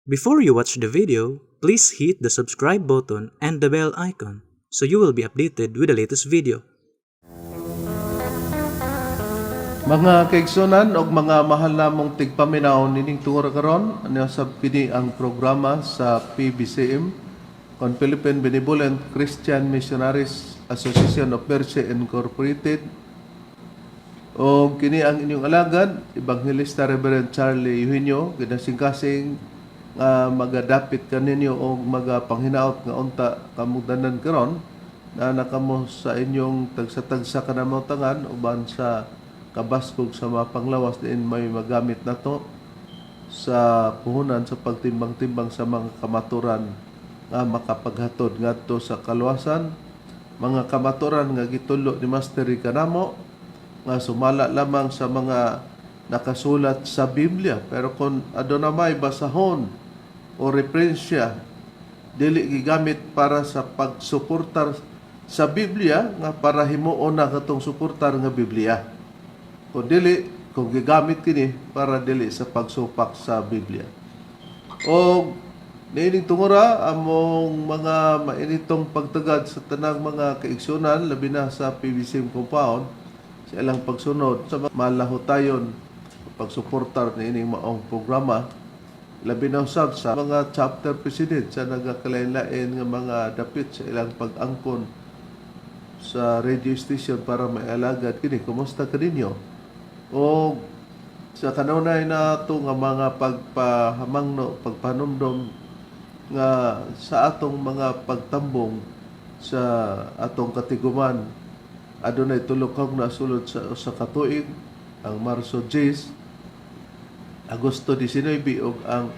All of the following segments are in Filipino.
Before you watch the video, please hit the subscribe button and the bell icon so you will be updated with the latest video. Mga kaigsunan o mga mahal namong tigpaminaw nining tungora karon, ano sab kini ang programa sa PBCM, kon Philippine Benevolent Christian Missionaries Association of Mercy Incorporated. O kini ang inyong alagad, Evangelista Reverend Charlie Eugenio, kinasing-kasing magadapit kaninyo o magapanghinaot nga unta kamudanan karon na nakamo sa inyong tagsa-tagsa kanamotangan uban sa kabaskog sa mga panglawas din may magamit na to sa puhunan sa pagtimbang-timbang sa mga kamaturan nga makapaghatod ngadto sa kaluwasan, mga kamaturan nga gitulo ni Master kanamo nga sumala lamang sa mga nakasulat sa Biblia, pero kung aduna may basahon o referensya dili gigamit para sa pagsuportar sa Biblia nga para himuon na katong suportar nga Biblia. Kung dili, kung gigamit kini para dili sa pagsupak sa Biblia. O niining tungura among mga mainitong pagtagad sa tanang mga kaigsunan labi na sa PBCM compound sa ilang pagsunod sa malahutayon pagsuportar niining maong programa labi na usab sa mga chapter president sa nagakalain-lain nga mga dapit sa ilang pag-angkon sa radio station para maialagad kini. Kumusta kaninyo? O sa kanunay na ito nga mga pagpahamangno, pagpanumdom nga sa atong mga pagtambong sa atong katiguman adunay tulokog na sulod sa katuig ang Marso 10, Agosto 19 ug ang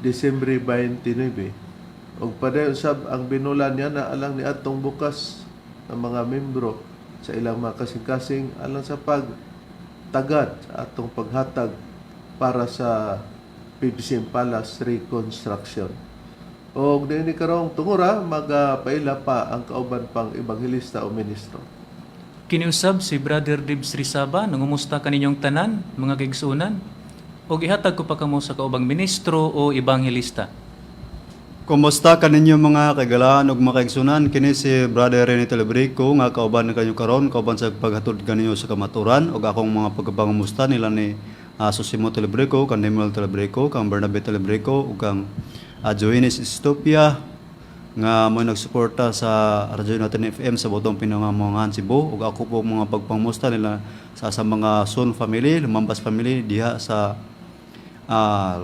Disyembre 29. Ug paday usab ang binulan niya na alang ni atong bukas ng mga membro sa ilang mga kasing-kasing alang sa tagad sa atong paghatag para sa PBCM Palace Reconstruction. O din karong tungura magapaila pa ang kauban pang ebanghelista o ministro. Kiniusab si Brother Dibs Rizaba, nangumusta kaninyong tanan, mga kaigsunan, o ihatag ko pa kamo sa kaubang ministro o ebanghelista. Kumusta kaninyo mga kagalaan ug mga kaigsunan? Kini si Brother Rene Telebrico nga kauban na kanyo karon, kauban sa paghatod kaninyo sa kamaturan ug akong mga pagpangumusta nila ni Sosimo Telebrico, kang Nemuel Telebrico, kang Bernabe Telebrico ug kang Joines Estopia nga mo nagsuporta sa Radyo Natin FM sa botong Pinangamuangan Cebu ug ako po mga pagpangumusta nila sa mga Son family, Lumambas family diha sa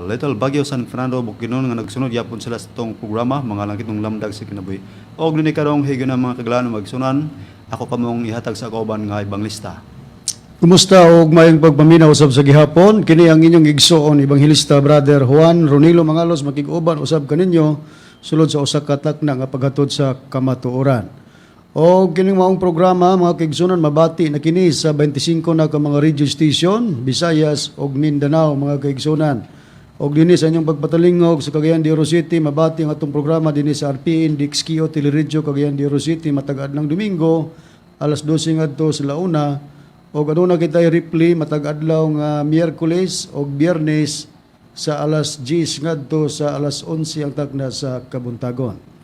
Little Baguio, San Fernando, Bukidnon nga nagsunod yapon sila sa itong programa mga langit ng lamdag sa kinabuhi. Og ni karong higyo na mga kagalaan magsunan, ako kamong ihatag sa kauban nga ebanglista. Kumusta og mayong pagpaminaw usab sa gihapon? Kini ang inyong igsoon ebanghilista Brother Juan Ronilo Mangalos makig-uban usab kaninyo sulod sa usa ka takna nga paghatod sa kamatuoran. O kining maong programa mga kaigsunan mabati na kini sa 25 na ka mga radio station Visayas ug Mindanao mga kaigsunan. Og dinhi sa inyong pagpatalingog sa Cagayan de Oro City mabati ang atong programa dinhi sa RPN Dixkio Teleradyo Cagayan de Oro City matag-adlang Domingo alas 12 ngadto sa launa og aduna kitay replay matag-adlaw nga Miyerkules og Biyernes sa alas 10 ngadto sa alas 11 ang takna sa kabuntagon.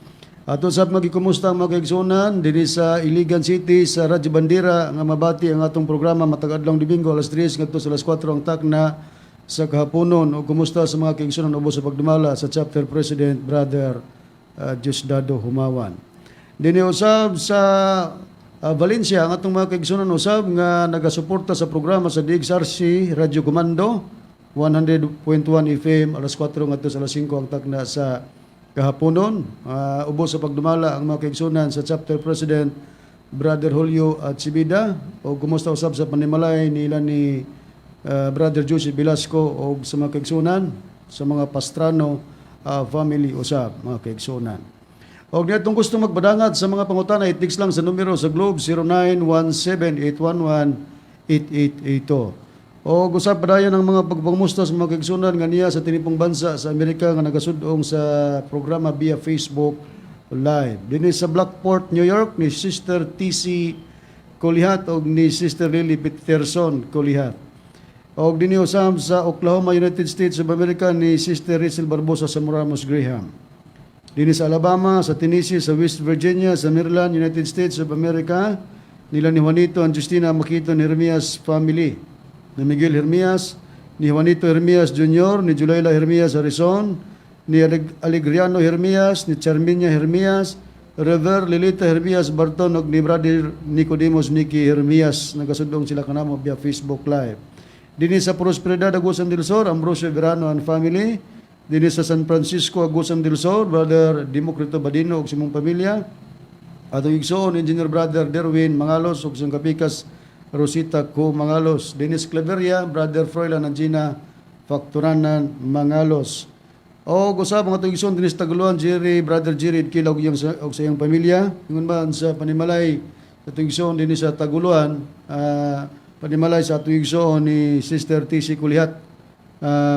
Ato sa magikumusta ang mga kaigsunan dinhi sa Iligan City sa Radyo Bandera nga mabati ang atong programa matag-adlaw Domingo alas 3 ngadto sa alas 4 ang takna sa kahaponon. O kumusta sa mga kaigsunan ubos sa pagdumala sa chapter president Brother Diosdado Humawan. Dinhi usab sa Valencia ang atong mga kaigsunan usab nga nagasuporta sa programa sa DXRC Radio Comando 100.1 FM alas 4 ngadto sa alas 5 ang takna sa kahaponon. Ubos sa pagdumala ang mga kaigsunan sa chapter president Brother Julio at Sibida o kumusta usab sa panimalay nila ni Brother Joseph Velasco o sa mga kaigsunan sa mga Pastrano family usab mga kaigsunan. O nitong gusto magbadangat sa mga pangutana i-text lang sa numero sa Globe 0917-811-8882. O gusap padayon ang mga pagpangumusta sa mga kaigsunan nga niya sa tinipong bansa sa Amerika nga nagasudong sa programa via Facebook Live. Dinhi sa Blackport, New York ni Sister TC Kolihat o ni Sister Lily Peterson Kolihat. Og dinhi usab sa Oklahoma, United States of America ni Sister Rachel Barbosa sa Moramos Graham. Dinhi sa Alabama, sa Tennessee, sa West Virginia, sa Maryland, United States of America, nila ni Juanito and Justina Makito Hermias family, ni Miguel Hermias, ni Juanito Hermias Jr., ni Julayla Hermias Harrison, ni Alegriano Hermias, ni Charminia Hermias, Rever Lilita Hermias Barton, ug ni Brother Nicodemus Nicky Hermias. Nagasudong sila kanamo via Facebook Live. Dinhi sa Prosperidad, Agusan del Sur, Ambrosio Verano and family. Dinhi sa San Francisco, Agusan del Sur, Brother Democrito Badino ug simong pamilya. Atong igsoon, Engineer Brother Derwin Mangalos ug siyang kapikas Rosita Co Mangalos. Dinhi sa Claveria, Brother Froilan and Gina Facturanan Mangalos. O usab mga atong igsoon dinhi sa Taguluan, Brother Jerry Kilaw ug sa iyang pamilya. Ingon man sa panimalay sa atong igsoon dinhi sa Taguluan, panimalay sa atong igsoon ni Sister TC Kulihat.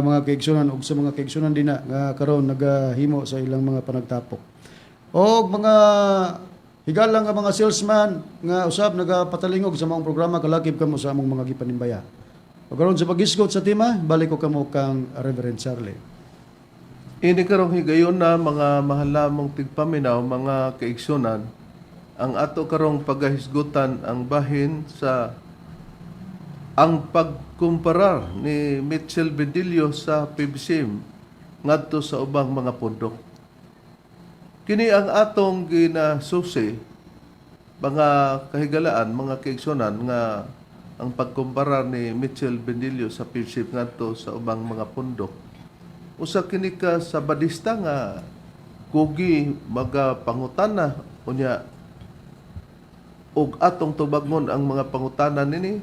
Mga kaigsunan ug sa mga kaigsunan din na nga karon nagahimo sa ilang mga panagtapok. O mga higalang nga mga salesman nga usab nagapatalingog sa mga programa kalakip kamo sa among mga gipanimbaya. O karon sa pag-isgot sa tema, balik ko kamo kang Reverend Charlie. Ini karong higayon na mga mahalamong tigpaminaw, mga kaigsunan, ang ato karong pagahisgutan ang bahin sa ang pagkumparar ni Mitchell Bedillo sa PBCM ngadto sa ubang mga pundok. Kini ang atong ginasusi, mga kahigalaan, mga kaigsunan, nga ang pagkumparar ni Mitchell Bedillo sa PBCM ngadto sa ubang mga pundok. Usa kini ka sa badista nga kugi magapangutana unya ug atong tubagmon ang mga pangutanan nini.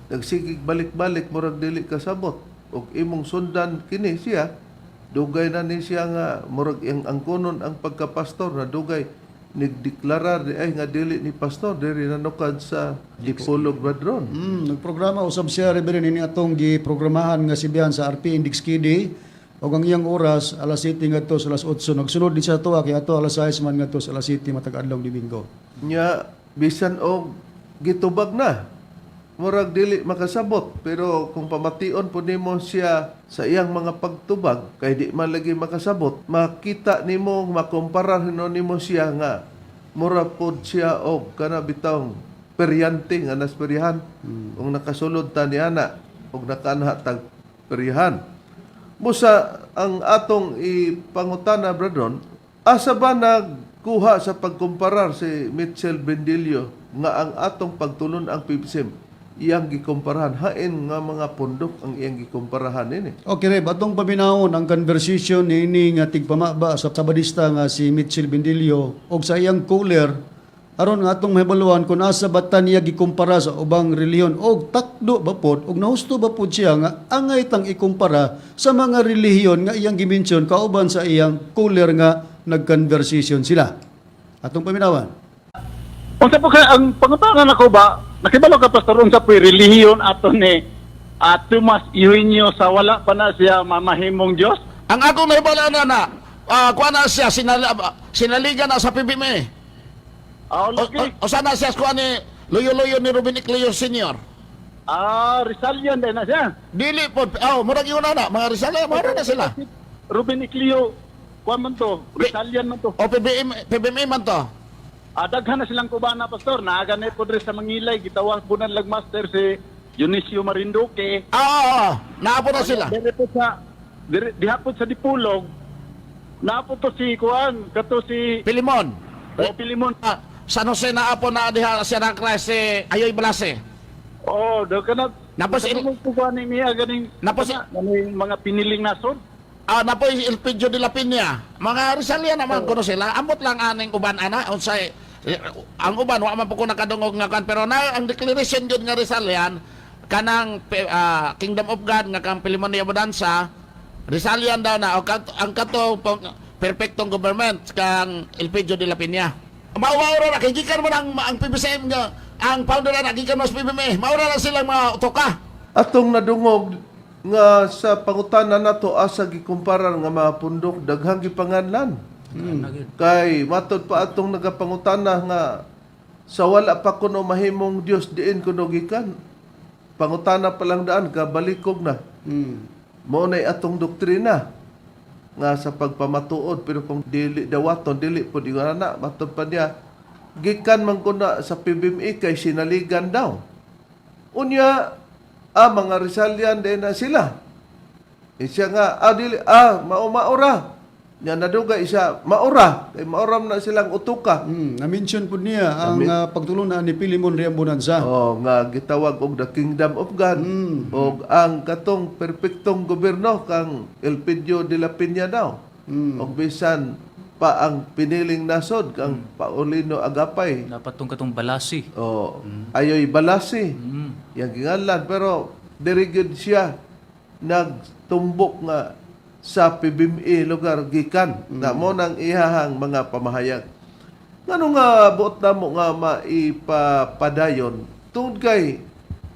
Nagsigig balik-balik murag dili kasabot ug imong sundan kini siya, dugay na ni siya nga murag ang angkonon ang pagkapastor na dugay nigdeklarar di ay nga dili ni pastor diri nanukad sa Dipolog Badron. Nagprograma usab siya Reverend ini atong giprogramahan nga sibihan sa RP Index KD ug ang iyang oras alas 7 ngadto sa alas 8. Nagsunod din siya tuwa kay ato alas 6 man ngadto sa alas 7 matag adlaw Domingo. Nya bisan og gitubag na murag dili makasabot, pero kung pamation po nimo siya sa iyang mga pagtubag kay di man lagi makasabot, makita nimo makumparar nimo siya nga mura pod siya og kana bitawng peryante nga nasperihan kung nakasulod ta ni ana og nakaanha tag perihan. Busa ang atong ipangutana bradron, asa ba nagkuha sa pagkumparar si Mitchell Bedillo nga ang atong pagtulon ang PBCM iyang gikumparahan, hain nga mga pundok ang iyang gikumparahan ini. Okay, Reb, atong paminahon ang conversation ni ini nga tigpamaba sa sabadista nga si Mitchell Bedillo og sa iyang caller aron nga atong mahibaluan kung asa batan niya gikumpara sa ubang relihiyon og takdo ba pod og nahusto ba pod siya nga angay tang ikumpara sa mga relihiyon nga iyang gimension kauban sa iyang caller nga nagconversation sila. Atong paminawan. Unsa po kaya ang pangutanan ako ba, nakibalo ka pastor unsa po relihiyon ato ni Tomas Eugenio sa wala pa na siya mamahimong Dios? Ang akong nahibala na kuha na siya, sinaligan na sa PBM. Okay. O sana siya kuha ni Luyo-Luyo ni Ruben Icleo Sr. Rizalian din na siya. Dili po, murag yun na, mga Rizal, mura na sila. Ruben Icleo, kuha man to, Rizalian man to. O PBM man to. Daghan na silang kubana, pastor. Naaganit po rin sa Mangilay. Gitawa po ng lagmaster si Dionisio Marinduque. Naapo na sila. Dihapon sa Dipulog. Naapo to si Kuan. Kato si Pilimon. Pilimon. San Jose naapo na diha siya ng klase Ayoy Balase. Daw ka na. Napos kukuhanin niya ganing mga piniling nasod. Napo Elpidio de la Piña. Mga Rizalian naman kuno sila. Ambot lang aning uban ana unsay ang uban wa man po ko nakadungog nga kan pero na ang declaration gyud nga Rizalian kanang Kingdom of God nga kang Pilimon de Abundancia Rizalian daw na ang kato perfectong government kang Elpidio de la Piña. Mauwaw ra kay gikan mo ang PBCM nga ang founder na gikan mo sa PBM. Maura na silang mga utoka. Atong nadungog nga sa pangutana nato asa gikumparar nga mga pundok daghang gipanganlan. Kay matod pa atong nagapangutana nga sa wala pa kuno mahimong Dios diin kuno gikan. pangutana pa lang daan ka balikog na. Mao na atong doktrina nga sa pagpamatuod, pero kung dili dawaton dili pud yung ana matud pa niya gikan man ko na sa PBMI kay sinaligan daw. Unya mga Rizalian din na sila. Siya nga dili maura. Nya naduga isa maura kay mauram na silang utuka. Na-mention po niya ang pagtulungan ni Pilimon Riambonanza. Nga gitawag og the Kingdom of God og ang katong perpektong gobyerno kang Elpidio de la Peña daw. Og bisan pa ang piniling nasod kang Paulino Agapay. Dapat tong katong balasi. Ayoy balasi. Yang gingalan pero diri gyud siya nagtumbok nga sa PBMI lugar gikan na mo nang ihahang mga pamahayag. Ngano nga buot namo nga maipapadayon tungod kay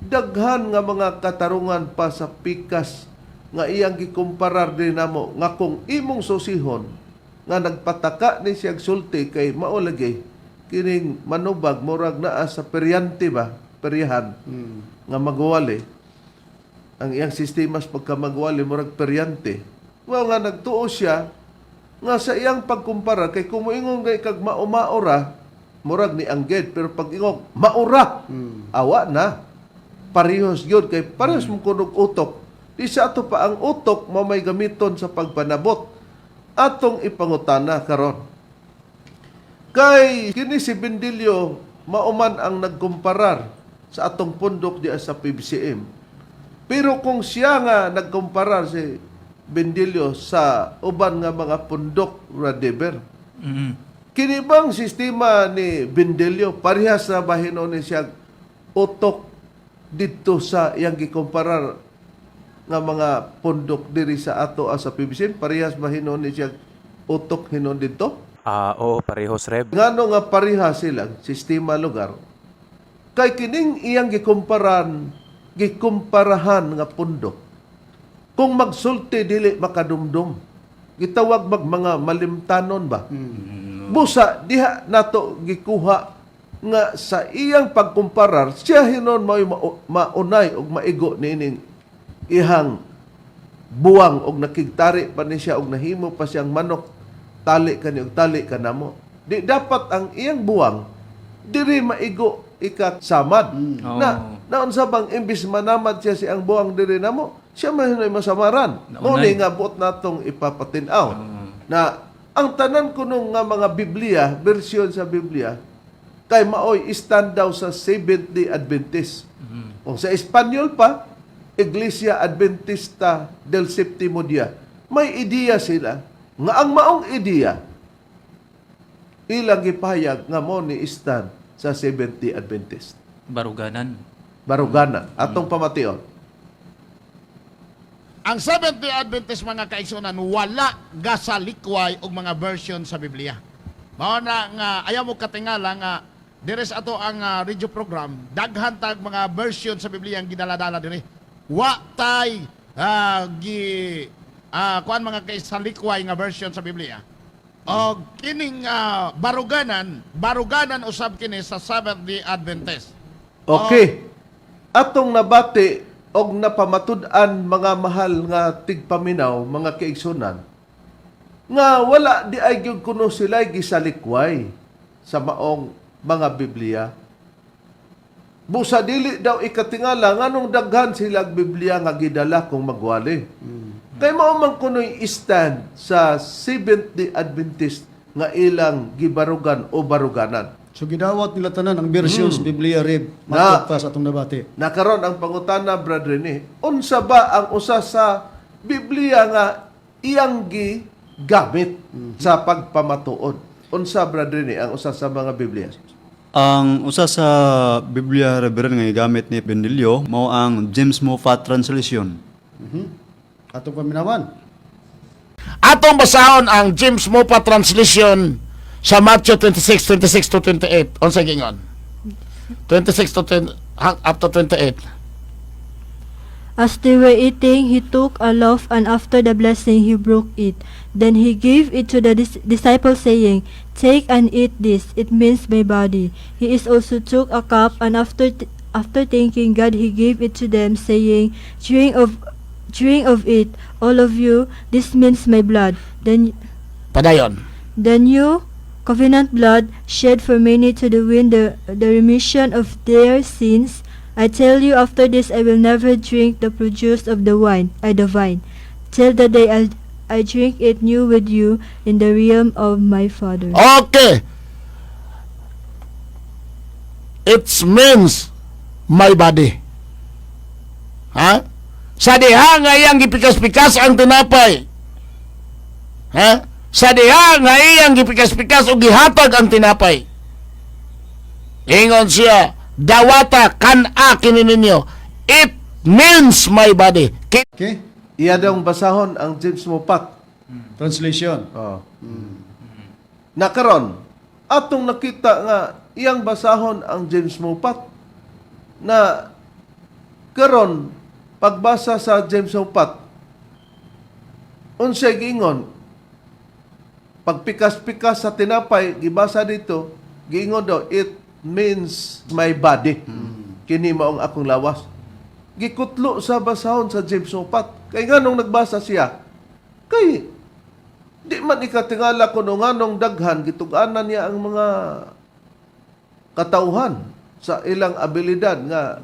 daghan nga mga katarungan pa sa pikas nga iyang gikumparar din namo nga kung imong susihon nga nagpataka ni siyang sulti kay maulagi kining manubag murag naa sa peryante ba peryahan nga magwali ang iyang sistema sa pagkamagwali murag peryante. Well, nga nagtuo siya nga sa iyang pagkumpara kay kumuingon kay kag maura murag ni angged pero pag ingong maura awa na parehos gyud kay parehos mo kunog utok di sa ato pa ang utok mo may gamiton sa pagpanabot atong ipangutana karon kay kini si Bendilio mauman ang nagkumparar sa atong pundok di sa PBCM pero kung siya nga nagkumparar si Bendilio sa uban nga mga pundok Radeber. Kini bang sistema ni Bendilio parehas na bahinon ni siya utok dito sa iyang gikumparar nga mga pundok diri sa ato sa PBC? Parehas bahinon ni siya utok hinon dito? Oo, parehos, Reb. Ngano nga parehas sila sistema lugar? Kay kining iyang gikumparahan nga pundok kung magsulti dili makadumdum gitawag mga malimtanon ba busa diha nato gikuha nga sa iyang pagkumparar siya hinon maunay og maigo nining ihang buwang og nakigtari pa ni siya og nahimo pa siyang manok tali kani og tali kanamo di dapat ang iyang buwang diri maigo samad naunsa bang imbis manamad siya si ang buwang diri namo siya mahinoy masamaran. Muna nga buot natong ipapatinaw. Na ang tanan ko nung nga mga Biblia, bersyon sa Biblia, kay maoy stand daw sa Seventh-day Adventist. Kung sa Espanyol pa, Iglesia Adventista del Séptimo Día. May ideya sila nga ang maong ideya ilang ipahayag nga mo ni stand sa Seventh-day Adventist. Barugana. Atong pamation. Ang Seventh-day Adventist mga kaigsunan wala gasalikway og mga version sa Biblia. Mao na nga ayaw mo katingala nga diri sa ato ang radio program daghan tag mga version sa Biblia ang gidala-dala diri. Wa tay kuan mga kaisalikway nga version sa Biblia. Og kining baruganan usab kini sa Seventh-day Adventist. Okay. Atong nabati og napamatud-an mga mahal nga tigpaminaw, mga kaigsunan, nga wala di ay gyud kuno sila gisalikway sa maong mga Biblia. Busa dili daw ikatingala nganong daghan sila Biblia nga gidala kung magwali. Kay mao man kunoy stand sa Seventh-day Adventist nga ilang gibarugan o baruganan. So gidawat nila tanan ang version sa Biblia Reb matod pa sa atong nabati. Nakaron ang pangutana brother ni, unsa ba ang usa sa Biblia nga iyang gigamit sa pagpamatuod? Unsa brother ni ang usa sa mga Biblia? Ang usa sa Biblia Reverend nga gamit ni Bendilio mao ang James Moffat Translation. Atong paminawan. Atong basahon ang James Moffat Translation sa Matthew 26:26 to 28. Unsa gingon? 26 to 10 up to 28. As they were eating, he took a loaf, and after the blessing, he broke it. Then he gave it to the disciples, saying, "Take and eat this. It means my body." He is also took a cup, and after after thanking God, he gave it to them, saying, Drink of it, all of you, this means my blood. Padayon. The new covenant blood shed for many to win the remission of their sins. I tell you, after this I will never drink the produce of the vine, till the day I drink it new with you in the realm of my Father. Okay. It means my body. Ha? Sa diha nga iyang gipikas-pikas ang tinapay. Ha? Sa diha nga iyang gipikas-pikas o gihatag ang tinapay. Ingon siya, dawata kan-a kini ninyo. It means my body. Okay? Iya daw basahon ang James Mopat. Translation. Oh. Nakaron, atong nakita nga iyang basahon ang James Mopat na karon pagbasa sa James Mopat unsay giingon pagpikas-pikas sa tinapay gibasa dito giingon daw it means my body kini maong akong lawas gikutlo sa basahon sa James Mopat kay nganong nagbasa siya kay di man ikatingala kuno nganong daghan gitug-anan niya ang mga katauhan sa ilang abilidad nga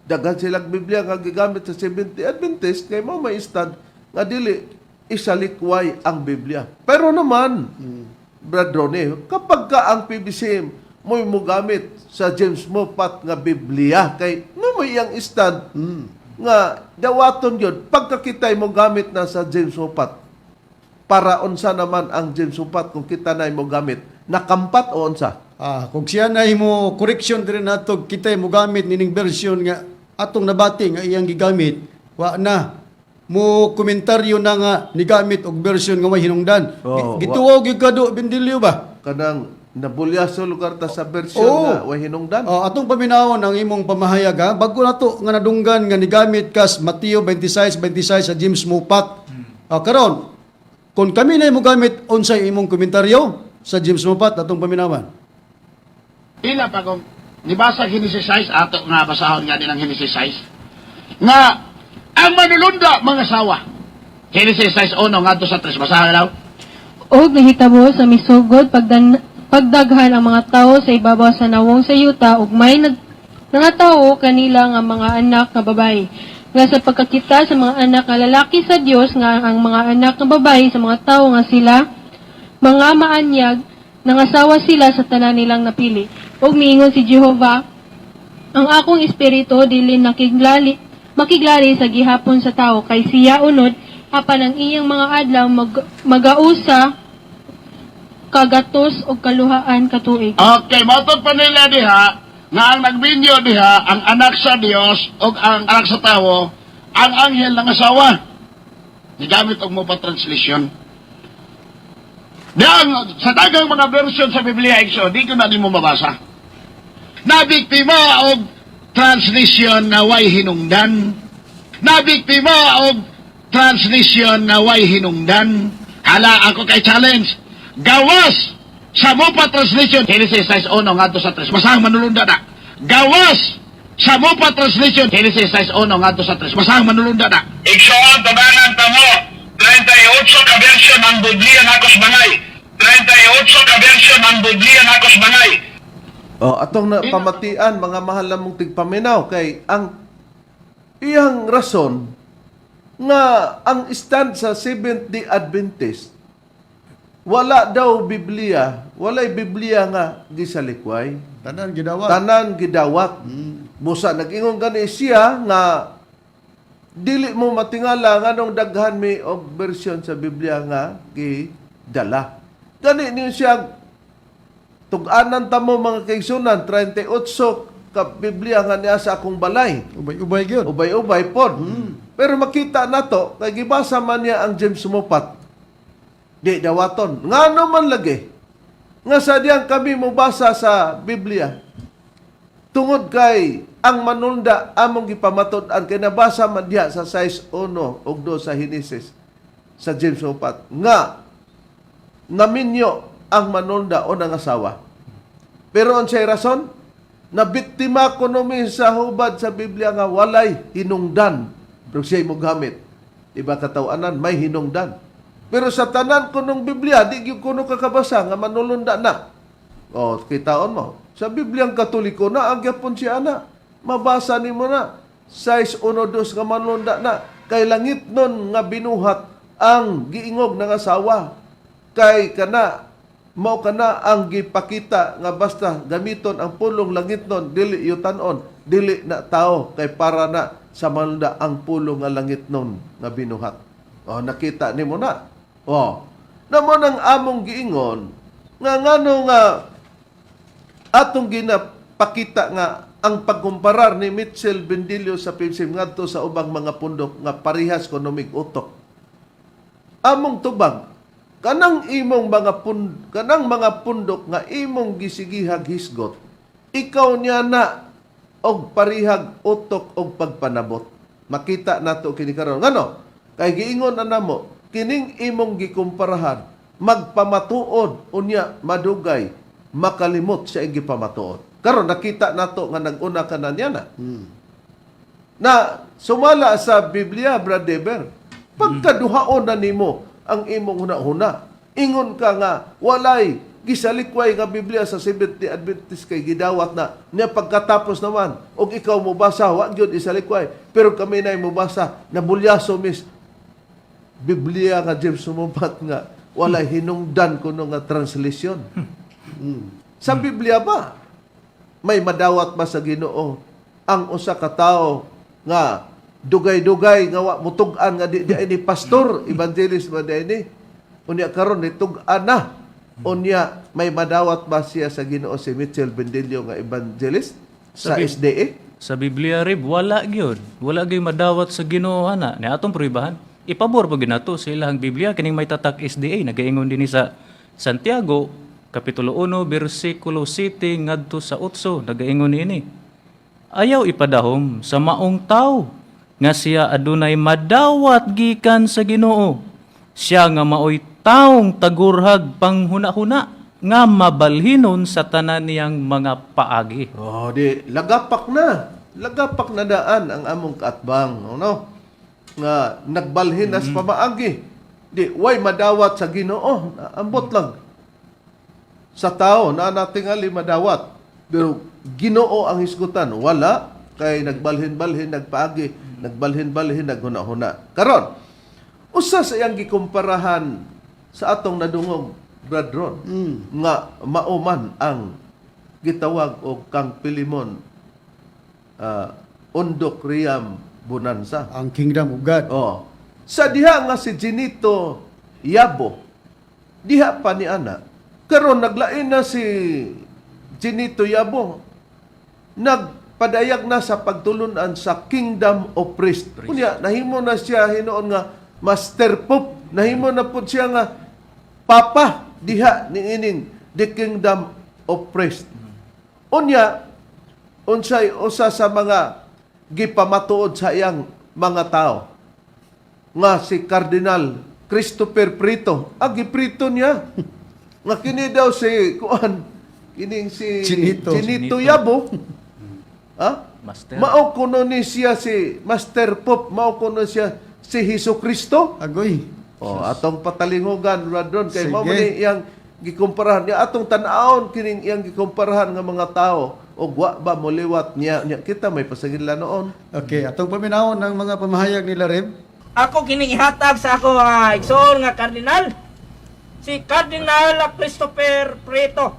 daghan silang Biblia nga gigamit sa Seventh-day Adventist kay mao may istad nga dili isalikway ang Biblia. Pero naman, Brad Ronnie, kapag ka ang PBCM mo'y mugamit sa James Mopat nga Biblia kay mo iyang istad nga dawaton yun pagkakitay mo gamit na sa James Mopat para unsa naman ang James Mopat kung kita na mo gamit nakampat o unsa? Kung siya na mo correction din nato kita mo gamit nining version nga atong nabati nga iyang gigamit, wa na mo komentaryo na nga nigamit og version nga may hinungdan. Oh, Gituwag gyud kado bindilyo ba? Kanang nabulya sa lugar ta sa version nga way hinungdan. Atong paminawon ang imong pamahayag ha. Bago nato nga nadunggan nga nigamit kas Mateo 26:26 sa James Mopat. Karon kung kami na mo gamit unsay imong komentaryo sa James Mopat atong paminawan. Ila pa kung nibasa Genesis 6 ato nga basahon nga din ang Genesis 6 nga ang manulunda mga sawa. Genesis 6:1 ngadto sa 3 basahan daw. Og nahitabo sa misugod pagdaghan ang mga tawo sa ibabaw sa nawong sa yuta ug may nangatawo kanila nga mga anak nga babae. Nga sa pagkakita sa mga anak nga lalaki sa Dios nga ang mga anak nga babae sa mga tawo nga sila mga maanyag nangasawa sila sa tanan nilang napili. Ug miingon si Jehova, ang akong espiritu dili makiglali sa gihapon sa tao kay siya unod apan ang iyang mga adlaw magausa kagatos o kaluhaan katuig. Okay, matod pa nila diha nga ang nagbinyo diha ang anak sa Dios o ang anak sa tao ang anghel ng asawa. Nigamit og mo pa translation. Diyan, sa dagang mga version sa Biblia, di ko na di mo mabasa. Nabiktima og translation na way hinungdan. Nabiktima og translation na way hinungdan. Hala, ako kay challenge. Gawas sa Mopa translation. Genesis 6:1 ngadto sa 3. Basahang manulunda na. Gawas sa Mopa translation. Genesis 6:1 ngadto sa 3. Basahang manulunda na. Igsoon tubangan ta mo. 38 ka version ang Biblia nakos bangay. 38 ka version ang Biblia nakos bangay. Atong na pamatian mga mahal na mong tigpaminaw kay ang iyang rason nga ang stand sa Seventh-day Adventist wala daw Biblia, walay Biblia nga gisalikway. Tanan gidawat. Tanan gidawat. Busa nag-ingon gani siya nga dili mo matingala nganong daghan mi og version sa Biblia nga gidala. Gani niyo siya tug-anan ta mo mga kaigsunan 38 ka Biblia nga niya sa akong balay. Ubay-ubay gyud. Ubay-ubay pod. Pero makita nato kay gibasa man niya ang James Mopat. Di dawaton. Ngano man lagi nga sa diyang kami mo basa sa Biblia. Tungod kay ang manunda among gipamatud-an kay nabasa man diha sa 6:1 ug 2 sa Genesis sa James Mopat nga naminyo ang manunda o nangasawa. Pero unsay rason? na biktima kuno mi sa hubad sa Biblia nga walay hinungdan pero siya'y mogamit. Iba katawanan may hinungdan. Pero sa tanan kunong Biblia di gyud kuno kakabasa nga manulunda na. O kitaon mo. Sa Bibliang Katoliko na ang gyapon siya na. Mabasa nimo na 6:1-2 nga manulunda na. Kay langit nun nga binuhat ang giingog ng asawa. Kay kana mao kana ang gipakita nga basta gamiton ang pulong langit nun dili yutan-on dili na tao kay para na sa manunda ang pulong nga langit nun nga binuhat. O nakita nimo na. O namo nang among giingon nga ngano nga atong ginapakita nga ang pagkumparar ni Mitchell Bendilio sa PBCM ngadto sa ubang mga pundok nga parehas kuno mig utok. Among tubag kanang mga pundok nga imong gisigihag hisgot, ikaw niya na og parihag utok og pagpanabot. Makita nato kini karon. Ngano? Kay giingon na namo, kining imong gikumparahan, magpamatuod unya madugay, makalimot sa ing gipamatuod. Karon nakita nato nga nag-una ka na niya na. Na sumala sa Biblia, Brad Deber, pagkaduhaon na nimo ang imong huna-huna. Ingon ka nga, walay, gisalikway nga Biblia sa Seventh-day Adventist kay gidawat na. Niya pagkatapos naman, og ikaw mubasa, wag yun isalikway. Pero kami na'y mubasa, nabulyaso mis, Biblia nga James sumubat nga, walay hinungdan kuno nga translation. Sa Biblia ba, may madawat ba sa Ginoo ang usa ka tawo nga dugay-dugay nga wa mutug-an nga di ni pastor evangelist ba ni unya karon ni tug-an na unya may madawat ba siya sa Ginoo si Mitchell Bendilio nga evangelist sa SDA Sa Biblia rib wala gyud. Wala gyud madawat sa Ginoo ana. Ni atong prubahan. Ipabor pa ginato sa ilahang Biblia kining may tatak SDA nagaingon din sa Santiago kapitulo 1 bersikulo 7 ngadto sa 8 nagaingon ini. Ayaw ipadahom sa maong tawo nga siya adunay madawat gikan sa Ginoo. Siya nga maoy taong tagurhag panghuna-huna nga mabalhinon sa tanan niyang mga paagi. oh di lagapak na daan ang among kaatbang no nga nagbalhin nas pamaagi di way madawat sa Ginoo ambot lang sa tao na natingali madawat pero Ginoo ang hisgutan wala kay nagbalhin-balhin nagpaagi nagbalhin-balhin naghuna-huna karon usa sa iyang gikumparahan sa atong nadungog Brad Ron nga mauman ang gitawag og kang Pilimon Undok Riam Bonanza Ang Kingdom of God. sa diha nga si Ginito Yabo diha pa ni ana karon naglain na si Ginito Yabo nagpadayag na sa pagtulunan sa Kingdom of Priest. Kunya nahimo na siya hinoon nga Master Pope, nahimo na pud siya nga Papa diha niining the Kingdom of Priest. Unya unsay usa sa mga gipamatuod sa iyang mga tao nga si Cardinal Christopher Prito. Giprito niya nga kini daw si kuan kining si Ginito Yabo. Master. Mao kuno ni siya si Master Pope, mao kuno siya si Hesukristo. Agoy. Atong patalingogan radon kay Sige. mao man iyang gikumparahan niya atong tan-awon kining iyang gikumparahan nga mga tao og wa ba moliwat niya kita may pasagila noon. Okay, atong paminawon ng mga pamahayag nila Reb. Ako kining ihatag sa ako mga igsoon nga kardinal. Si Cardinal Christopher Prieto.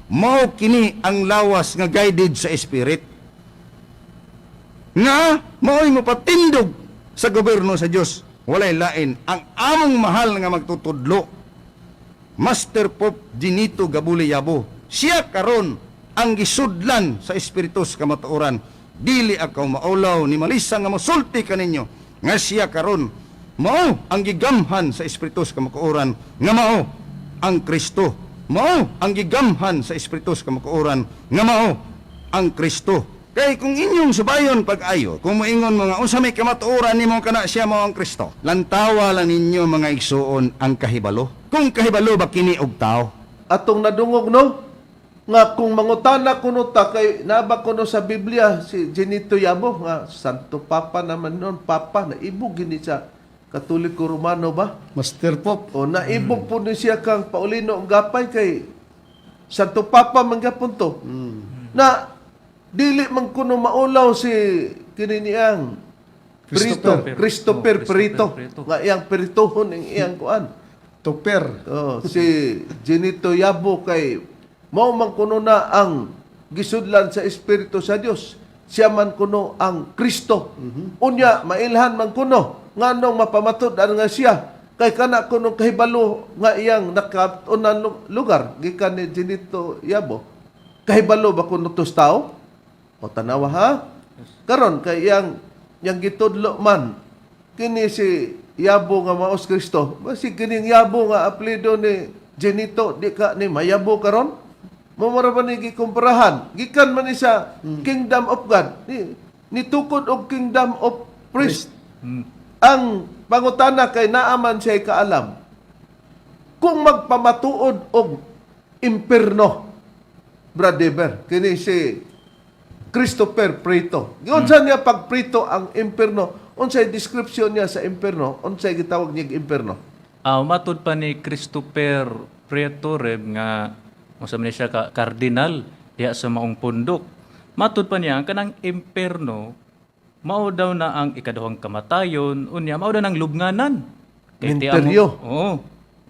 Mao kini ang lawas nga guided sa Spirit. Nga mao'y mapatindog sa gobyerno sa Dios. Walay lain ang among mahal nga magtutudlo. Master Pope Ginito Gabuli Yabo. Siya karon ang gisudlan sa espiritus kamatuoran. Dili akaw maulaw ni malisa nga masulti kaninyo. Nga siya karon mao ang gigamhan sa espiritus kamatuoran. Nga mao ang Kristo. Mao ang gigamhan sa espiritus kamatuoran. Nga mao ang Kristo. Kay kung inyong subayon pag-ayo, kung moingon mga unsa may kamatuoran nimo kana siya mao ang Kristo. Lantawa lang ninyo mga igsuon ang kahibalo. Kung kahibalo ba kini og tao? Atong nadungog no nga kung mangutana kuno ta kay naba kuno sa Biblia si Genito Yabo nga Santo Papa naman noon, Papa na ibog gini sa Katoliko Romano ba? Master Pope. O naibog po ni siya kang Paulino ang gapay kay Santo Papa man gyapon to. Na dili man kuno maulaw si kini niyang Christopher Perito nga iyang peritohon ang iyang kuan. Tupper. Oh, si Genito Yabo kay mao man kuno na ang gisudlan sa Espiritu sa Dios. Siya man kuno ang Kristo. Unya mailhan man kuno nganong mapamatud nga siya kay kana kuno kahibalo nga iyang nakatunan lugar gikan ni Genito Yabo. Kahibalo ba kuno tos tao? O tanawa ha? Karon kay iyang gitudlo man kini si Yabo nga maos Kristo. Basi kining Yabo nga apelyido ni Genito di ka ni mayabo karon? Mamara ba ni gikumparahan? Gikan man ni sa Kingdom of God. Nitukod og Kingdom of Priest. Ang pangutana kay naaman siya kaalam. Kung magpamatuod og imperno, Brother, kini si Christopher Perito. Unsa niya pagprito ang imperno? Unsay description niya sa imperno? Unsay gitawag niya imperno? Matud pa ni Christopher Prieto Reb nga masam ni siya ka kardinal diya sa maong pundok. Matud pa niya ang kanang imperno mao daw na ang ikaduhang kamatayon unya mao daw nang lubnganan. Minteryo. Oo.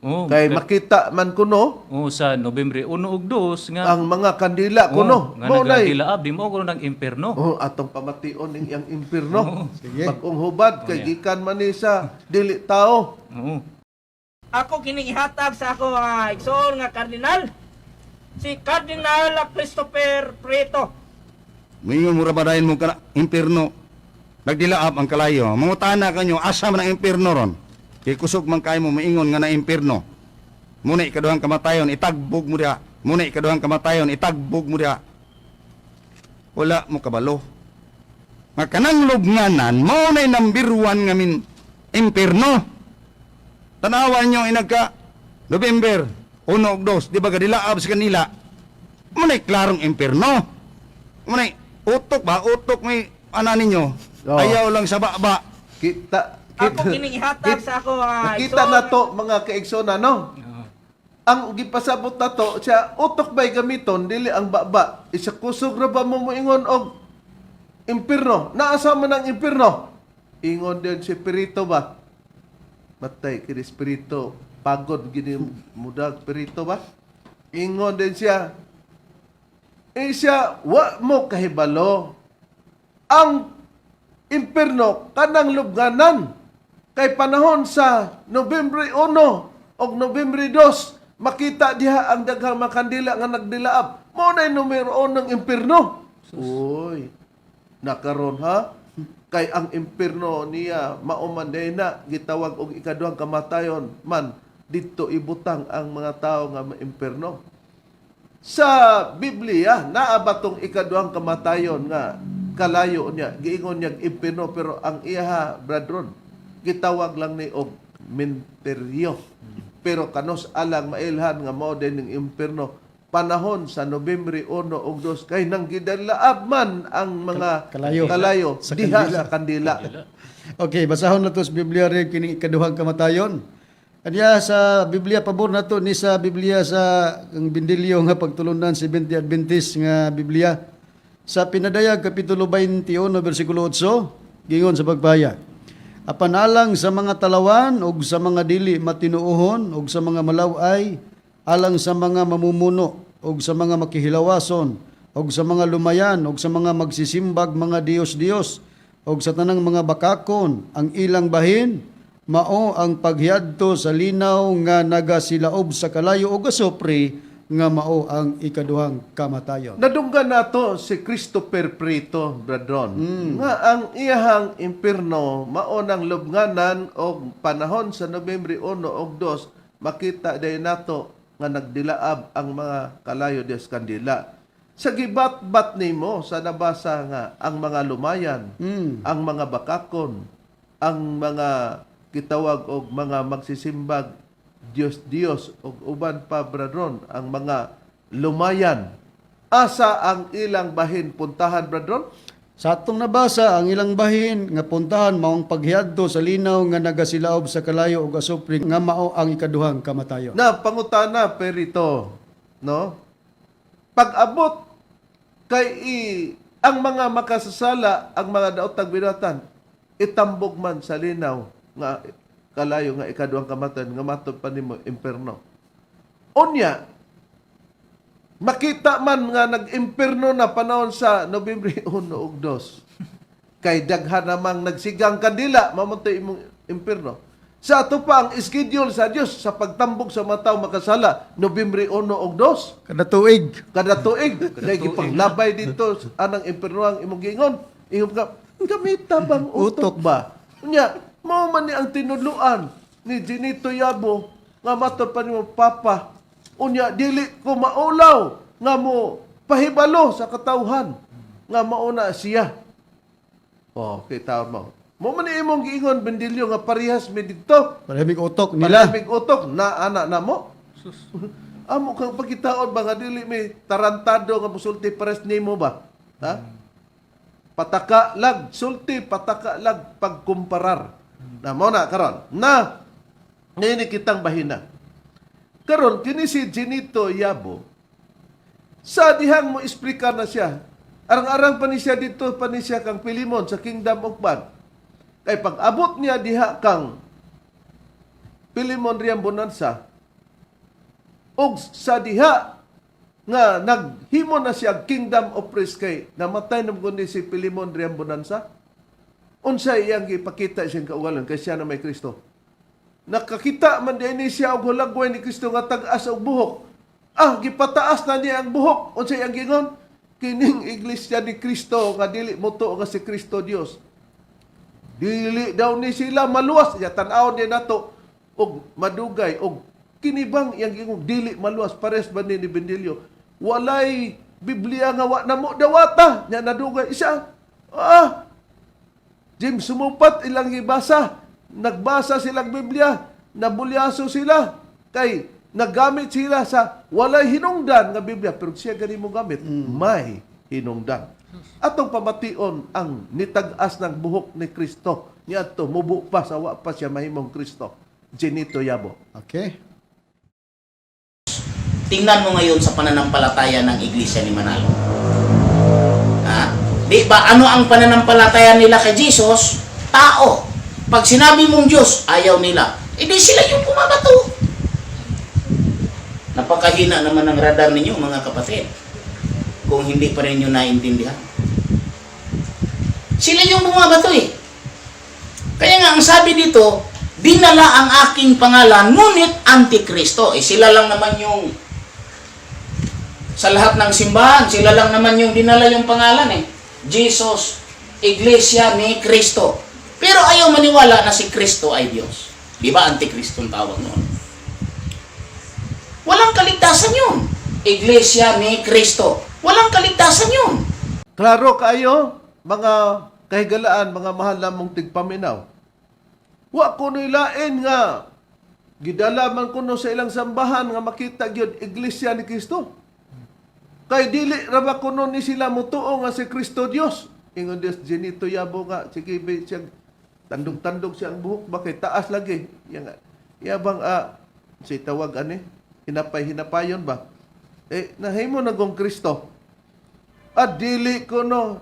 Kay makita man kuno sa Nobyembre 1 ug 2 nga ang mga kandila kuno. nga nagdilaab di mo kuno ng imperno. Atong pamation ning iyang imperno. Pag-ung hubad kay gikan man ni sa dili tao. Ako kining ihatag sa ako nga igsoon nga kardinal. Si Cardinal Christopher Prieto. Mingon mo rabadayon mo ka imperno. Nagdilaab ang kalayo. Mangutana kanyo asa man ang imperno ron. Kay kusog man kayo mo maingon nga na imperno. Muna ikaduhang kamatayon itagbog mo diha. Muna ikaduhang kamatayon itagbog mo diha. Wala mo kabalo. Nga kanang lubnganan mao nay number 1 nga min imperno. Tanawan nyo inagka November 1 ug 2, di ba gadilaab sa kanila? Munay klarong imperno. Munay utok ba? Utok may ana ninyo. Ayaw lang sa baba. Ako kining ihatag sa ako nga Nakita na to mga kaigsoon no? Ang gipasabot na to, siya utok ba'y gamiton, dili ang baba. Isa kusog na ba mo moingon og imperno? Naasa man ang imperno? Ingon din si Perito ba? Matay kini Perito. Pagod gini mudag Perito ba? Ingon din siya. Siya, wa mo kahibalo. Ang imperno, kanang lubnganan. Kay panahon sa Nobyembre 1 o Nobyembre 2, makita diha ang daghang makandila nga nagdilaab. Mo na numero 1 ng imperno. Uy, nakaron ha? Kay ang imperno niya mauman na gitawag og ikaduhang kamatayon man didto ibutang ang mga tao nga imperno. Sa Biblia naa ba tong ikaduhang kamatayon nga kalayo niya giingon niya imperno pero ang iya bradron gitawag lang ni og minteryo. Pero kanos alang mailhan nga mao din ning imperno panahon sa Nobyembre 1 ug 2 kay nang gidalaab man ang mga kalayo sa diha kandila. sa kandila. Okay, basahon na to sa Biblia rin kining ikaduhang kamatayon. Adya sa Biblia pabor na to ni sa Biblia sa ang bindilyo nga pagtulunan 70 Adventist nga Biblia. Sa Pinadayag kapitulo 21 bersikulo 8 gingon sa pagbaya. Apan alang sa mga talawan ug sa mga dili matinuohon ug sa mga malaway alang sa mga mamumuno ug sa mga makihilawason ug sa mga lumayan ug sa mga magsisimbag mga Dios-Dios ug sa tanang mga bakakon ang ilang bahin mao ang paghiadto sa linaw nga nagasilaob sa kalayo ug asopre nga mao ang ikaduhang kamatayon. Nadunggan nato si Christopher Perito, bradron. Nga ang iyahang imperno mao nang lubnganan og panahon sa Nobyembre 1 ug 2 makita day nato nga nagdilaab ang mga kalayo des kandila. Sa gibat-bat nimo sa nabasa nga ang mga lumayan, ang mga bakakon, ang mga gitawag og mga magsisimbag Dios-Dios ug uban pa bradron ang mga lumayan asa ang ilang bahin puntahan, Bradron? Sa atong nabasa, ang ilang bahin nga puntahan maong paghiadto sa linaw nga nagasilaob sa kalayo ug asupri nga mao ang ikaduhang kamatayon. Na pangutana perito, no? Pag-abot ang mga makasasala, ang mga daotag binatan, itambog man sa linaw nga kalayo nga ikaduhang kamatayon nga matod pa nimo imperno. Unya, makita man nga nag-imperno na panahon sa Nobyembre 1 ug 2. Kay daghan namang nagsigang kandila mamuntoy imong imperno. Sa ato pa ang schedule sa Dios sa pagtambok sa mga tawo makasala Nobyembre 1 ug 2. Kada tuig. Kada tuig. Dahil gipanglabay dito anang imperno ang imong giingon. Ingon ka, gamita bang utok ba? Unya, mao man ni ang tinudluan ni Ginito Yabo nga matod pa nimo Papa. Unya, dili ko maulaw nga mo pahibalo sa katawhan nga mauna siya. Oh, kita mo. Mo man ni imong giingon Bendilyo nga parehas mi didto. Paramig utok nila. Paramig utok na ana na mo. Amo kang pagkitaon ba nga dili mi tarantado nga musulti pares nimo ba? Ha? Pataka lag sulti pataka lag pagkumparar. Na mo na karon. Na nini kitang bahina. Karon kini si Ginito Yabo sa dihang mo explicar na siya. Arang-arang pa ni siya dito pa ni siya kang Pilimon sa Kingdom of God. Kay pag-abot niya diha kang Pilimon riyang bonanza og sa diha nga naghimo na siya Kingdom of Praise kay namatay na kundi si Pilimon riyang bonanza. Unsay iyang gipakita siyang kaugalan kay siya na may Kristo. Nakakita man din siya og hulagway ni Kristo nga tag-as og buhok. Gipataas na niya ang buhok. Unsay ang gingon? Kining iglesia ni Kristo nga dili moto nga si Kristo Dios. Dili daw ni sila maluwas. Ya tan-aw din nato og madugay og kinibang yang gingon dili maluwas pares ba ni Bendilyo. Walay Biblia nga wa namo dawata nya nadugay isa. James sumupat ilang gibasa. Nagbasa silang Biblia, nabulyaso sila, kay naggamit sila sa walay hinungdan nga Biblia, pero siya gani mo gamit, may hinungdan. Atong pamation ang nitag-as ng buhok ni Kristo, niya to mubo pa sa wa pa siya mahimong Kristo. Ginito Yabo. Okay. Tingnan mo ngayon sa pananampalataya ng Iglesia ni Manalo. Di ba ano ang pananampalataya nila kay Jesus? Tao. Pag sinabi mong Diyos, ayaw nila. Di sila yung pumabato. Napakahina naman ang radar ninyo, mga kapatid. Kung hindi pa rin nyo naintindihan. Sila yung bumabato eh. Kaya nga, ang sabi dito, dinala ang aking pangalan, ngunit Antikristo. Sila lang naman yung sa lahat ng simbahan, sila lang naman yung dinala yung pangalan eh. Jesus, Iglesia ni Kristo. Pero ayaw maniwala na si Kristo ay Diyos. Di ba Antikristo ang tawag noon? Walang kaligtasan yun. Iglesia ni Kristo. Walang kaligtasan yun. Klaro kayo, mga kahigalaan, mga mahal namong tigpaminaw. Wa ko nilain nga gidala man kuno sa ilang sambahan nga makita gyud Iglesia ni Kristo. Kay dili ra ba kuno ni sila mutuo nga si Kristo Dios. Ingon Dios Ginito Yabo nga sige siya tandog-tandog siya ang buhok bakay taas lagi. Yabang si tawag ani hinapay-hinapayon ba? Nahimo na gong Kristo. At dili kuno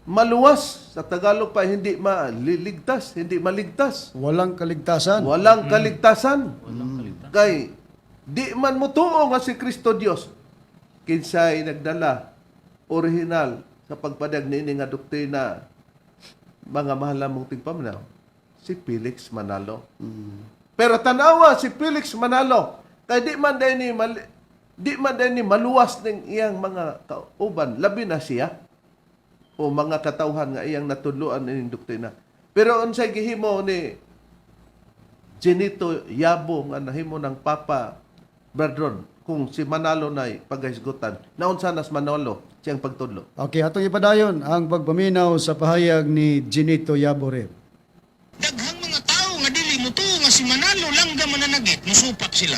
maluwas sa Tagalog pa hindi maliligtas, hindi maligtas. Walang kaligtasan. Walang kaligtasan. Kay di man mutuo nga si Kristo Dios. Kinsay nagdala original sa pagpadag niini nga doktrina mga mahal namong tigpaminaw, si Felix Manalo. Pero tanawa si Felix Manalo, kay di man din ni maluwas ng iyang mga kauban, labi na siya, o mga katawhan nga iyang natudluan ng doktrina. Pero unsay gihimo ni Ginito Yabo nga nahimo ng Papa Bradron, kung si Manalo na'y paghisgutan, naunsa nas Manalo siyang pagtudlo. Okay, atong ipadayon ang pagpaminaw sa pahayag ni Ginito Yabo rin. Daghang mga tao nga dili mo to nga si Manalo lang ga mananagit, musupak sila.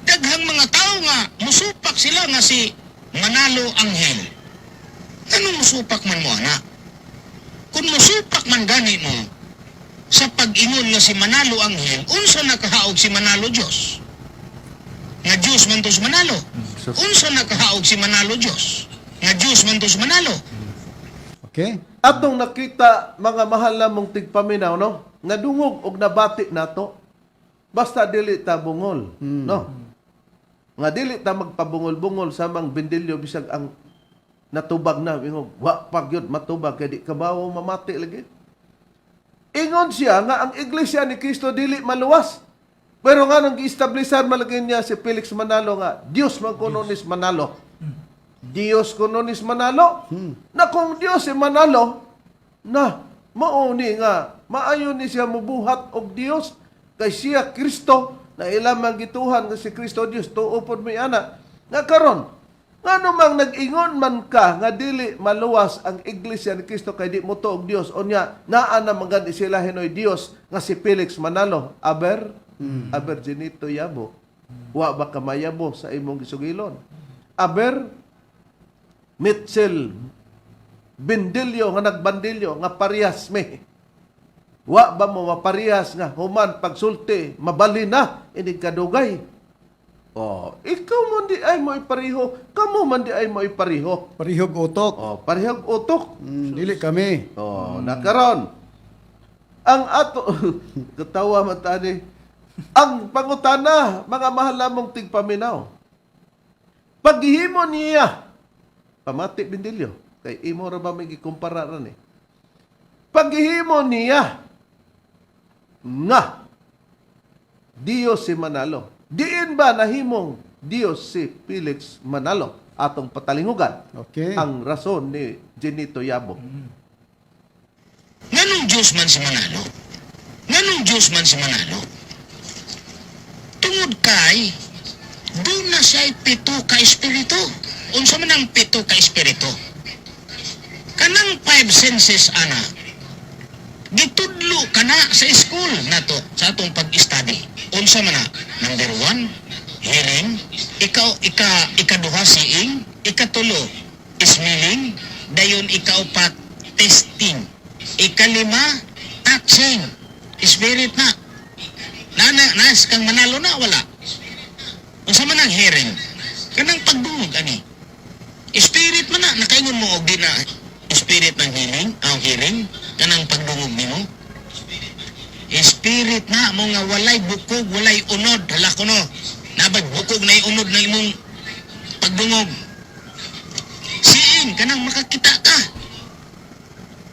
Daghang mga tao nga musupak sila nga si manalo anghel. Anong musupak man mo, anak? Kung musupak man gani mo, sa pag-ingon nga si manalo anghel, unsa nakahaog si manalo Diyos? Nga Diyos man tos manalo. Unsa nakahaog si manalo Diyos? Nga Diyos man tos manalo. Okay? Atong nakita mga mahal namong tigpaminaw, no? Nga dungog og nabati nato. Basta dili ta bungol, no? Nga dili ta magpabungol-bungol sa mang bindilyo bisag ang natubag na ingog wa pagyud matubag kay di kabawo mamati lagi. Ingon siya nga ang iglesia ni Kristo dili maluwas. Pero nga nang gi-establishar malagay niya si Felix Manalo nga Dios man kuno nis Manalo. Dios kuno nis Manalo. Na kung Dios si Manalo na mao ni nga maayo ni siya mubuhat og Dios kay siya Kristo na ilamang gituhan nga si Kristo Dios tuo pod may ana. Nga karon ngano mang nag-ingon man ka nga dili maluwas ang iglesia ni Kristo kay di mo tuog Dios unya naa na magani sila hinoy Dios nga si Felix Manalo aber Ginito Yabo wa ba ka mayabo sa imong gisugilon aber Mitchell Bindilyo nga nagbandilyo nga parehas me wa ba mo maparehas nga human pagsulti mabali na inig kadugay. Oh, ikaw man di ay mo ipariho, kamo man di ay mo ipariho. Parihog utok. Oh, parihog utok. Dili kami. Oh, nakaron. Ang ato katawa man tani. Ang pangutana, mga mahal namong tigpaminaw. Paghihimo niya pamati Bindilyo kay imo ra ba may gikumpara ran eh. Paghihimo niya nga Dios si Manalo. Diin ba nahimong Dios si Felix Manalo atong patalingugan? Okay. Ang rason ni Ginito Yabo. Nganong Diyos man si Manalo? Nganong Diyos man si Manalo? Tungod kay, doon na siya pito ka espiritu. Unsa man ang pito ka espiritu? Kanang 5 senses, ana, gitudlo ka na sa school na to, sa atong pag-study. Unsa man na? Number 1, hearing. Ikaduha, seeing. Ikatulo, smelling. Dayon ikaupat, testing. Ikalima, touching. Spirit na. Nas kang Manalo na, wala. Unsa man ang hearing? Kanang pagdungog, ani. Spirit man na, nakaingon mo og di na spirit ng hearing, kanang pagdungog nimo. Spirit na mo nga walay bukog, walay unod, hala ko no. Nabag bukog na unod na imong pagdungog. Seeing kanang makakita ka.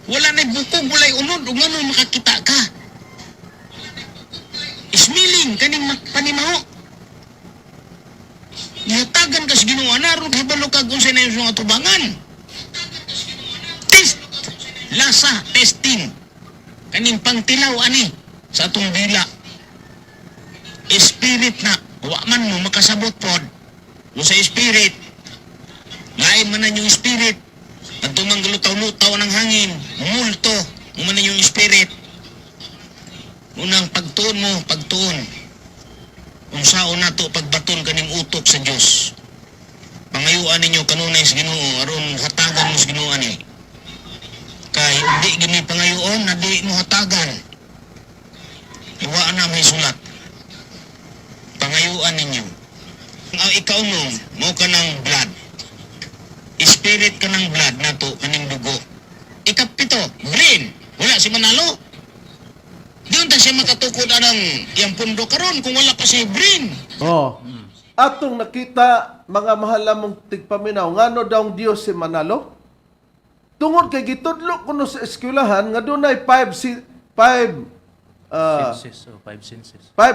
Wala na bukog, walay unod, ug ngano makakita ka. Smelling kaning panimaho. Nihatagan ka sa Ginoo na ron hibalo kag unsay na yung atubangan. Test, lasa, testing. Kaning pangtilaw ani sa atong dila. Spirit na, wa man mo makasabot pod. Kung sa spirit, lain man na yung spirit. At tumanglutaw-lutaw ng hangin, multo, man na yung spirit. Unang pagtuon mo, pagtuon. Kung sao na to, pagbaton kaning utok sa Diyos. Pangayuan ninyo kanunay sa Ginoo, aron hatagan mo sa Ginoo ani. Kay di gini pangayoon na di mo hatagan. Iwaan na may sulat. Pangayuan ninyo. Ang ikaw mo ka ng blood. Spirit ka ng blood na to, kaning dugo. Ikapito, brain. Wala si Manalo. Doon ta siya makatukod anang yung pundo karon kung wala pa siya brain. Oh. Atong nakita mga mahal namong tigpaminaw ngano daw ang Dios si Manalo? Tungod kay gitudlo kuno sa eskwelahan nga dunay 5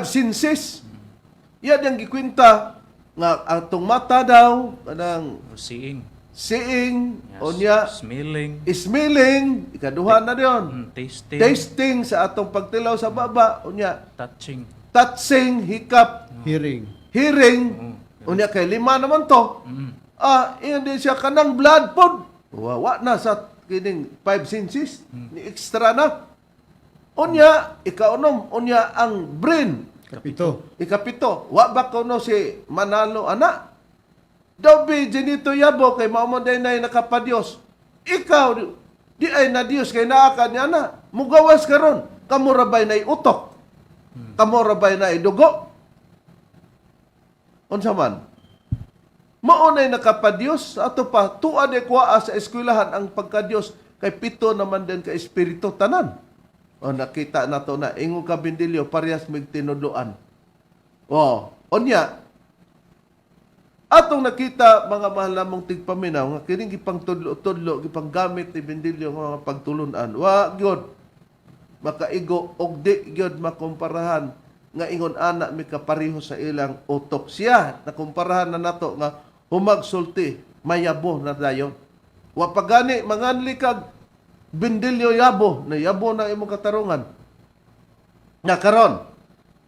senses. Yan ang gikwenta nga atong mata daw kanang Seeing. seeing, Yes. onya Smelling. ikaduha na diyon. Tasting. Tasting sa atong pagtilaw sa baba, onya Touching. touching, hikap, Hearing. hearing, unya kay 5 naman to. Iyan din siya kanang blood pod. Wawa na sa kining 5 senses, ni extra na. Unya, ikaunom, unya ang brain. Kapito. Ikapito, wa ba kuno si Manalo ana? Dobi Ginito Yabo kay maumonday na nakapadyos. Ikaw di ay na Dios kay naa ka niya na. Mugawas karon. Kamo rabay na utok. Kamo rabay na dugo. Unsa man? Maunay nakapadyos ato pa tuad e kuaa sa eskwelahan ang pagkadios kay pito naman din ka espiritu tanan. O nakita nato na ingon ka Bindilyo parehas mig tinuduan. O, onya atong nakita mga mahal namong tigpaminaw nga kining gipang tudlo gipang gamit ni Bindilyo nga mga pagtulunan. Wa gyud makaigo og di gyud makumparahan nga ingon ana mi kapareho sa ilang utok. Siya nakumparahan na nato nga humagsulti mayabo na dayon. Wa pagani manganli kag Bindilyo yabo na yabo na imong katarungan. Nga karon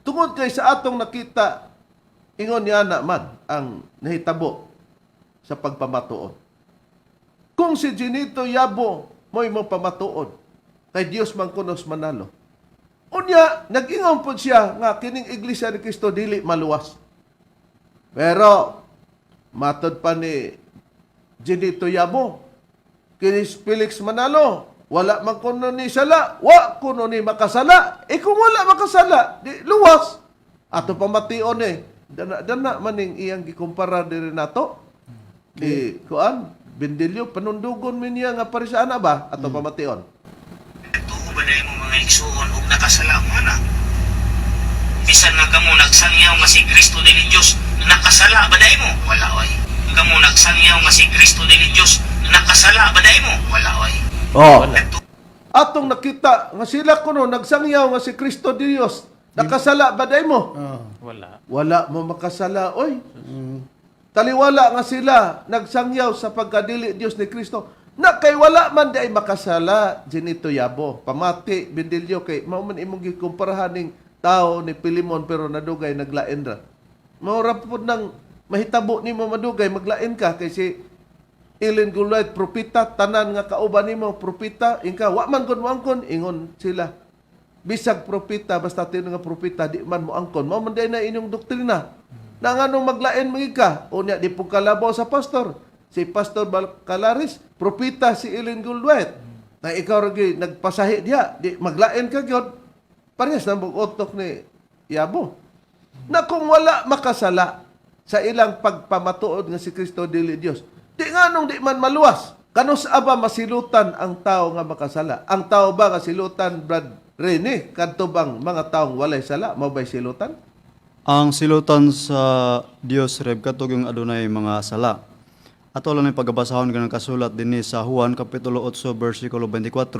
tungod kay sa atong nakita ingon niya na man ang nahitabo sa pagpamatuod. Kung si Ginito Yabo mo'y mo pamatuod, kay Dios man kunos manalo. Unya, nag-ingon po siya nga kining Iglesia ni Cristo dili maluwas. Pero, matod pa ni Ginito Yabo, kini Felix Manalo, wala man kuno ni sala, wa kuno ni makasala. Kung wala makasala, di luwas. Ato pamation dana maning iyang gikumpara diri nato. Kuan, Bindilyo panundugon mi niya nga parisa ana ba ato pamation. Tuo ba dahil mo mga igsuon ug nakasala mo ana? Bisan nga kamo nagsangyaw nga si Kristo dili Dios, nakasala ba dahil mo? Wala oy. Kamo nagsangyaw nga si Kristo dili Dios, nakasala ba dahil mo? Wala oy. Oh. Atong nakita nga sila kuno nagsangyaw nga si Kristo Dios. Nakasala ba day mo? Wala. Wala mo makasala oy. Taliwala nga sila nagsangyaw sa pagkadili Dios ni Kristo. Na kay wala man day makasala Ginito Yabo. Pamati Bindilyo kay mao man imong gikumparahan ning tao ni Pilimon pero nadugay naglain ra. Mao ra pud nang mahitabo nimo madugay maglain ka kay si Ellen G. White, propita, tanan nga kauban nimo propita, ingka wa man kon moangkon ingon sila. Bisag propita basta tino nga propita di man moangkon. Mao man day na inyong doktrina. Na nganong maglain mga ka, unya di po kalabaw sa pastor. Si Pastor Balcalaris, propita si Ellen G. White. Na ikaw rin nagpasahi diya, di maglain ka gyud. Parehas na utok ni Yabo. Na kung wala makasala sa ilang pagpamatuod nga si Kristo dili Dios, di nganong di man maluwas. Kanus aba masilutan ang tao nga makasala? Ang tao ba nga silutan, Brad Rene? Kadto bang mga taong walay sala, mao bay silutan? Ang silutan sa Dios Reb katog yung adunay mga sala. Ato lang yung pagbasahon kanang kasulat dinhi sa Juan kapitulo 8 bersikulo 24,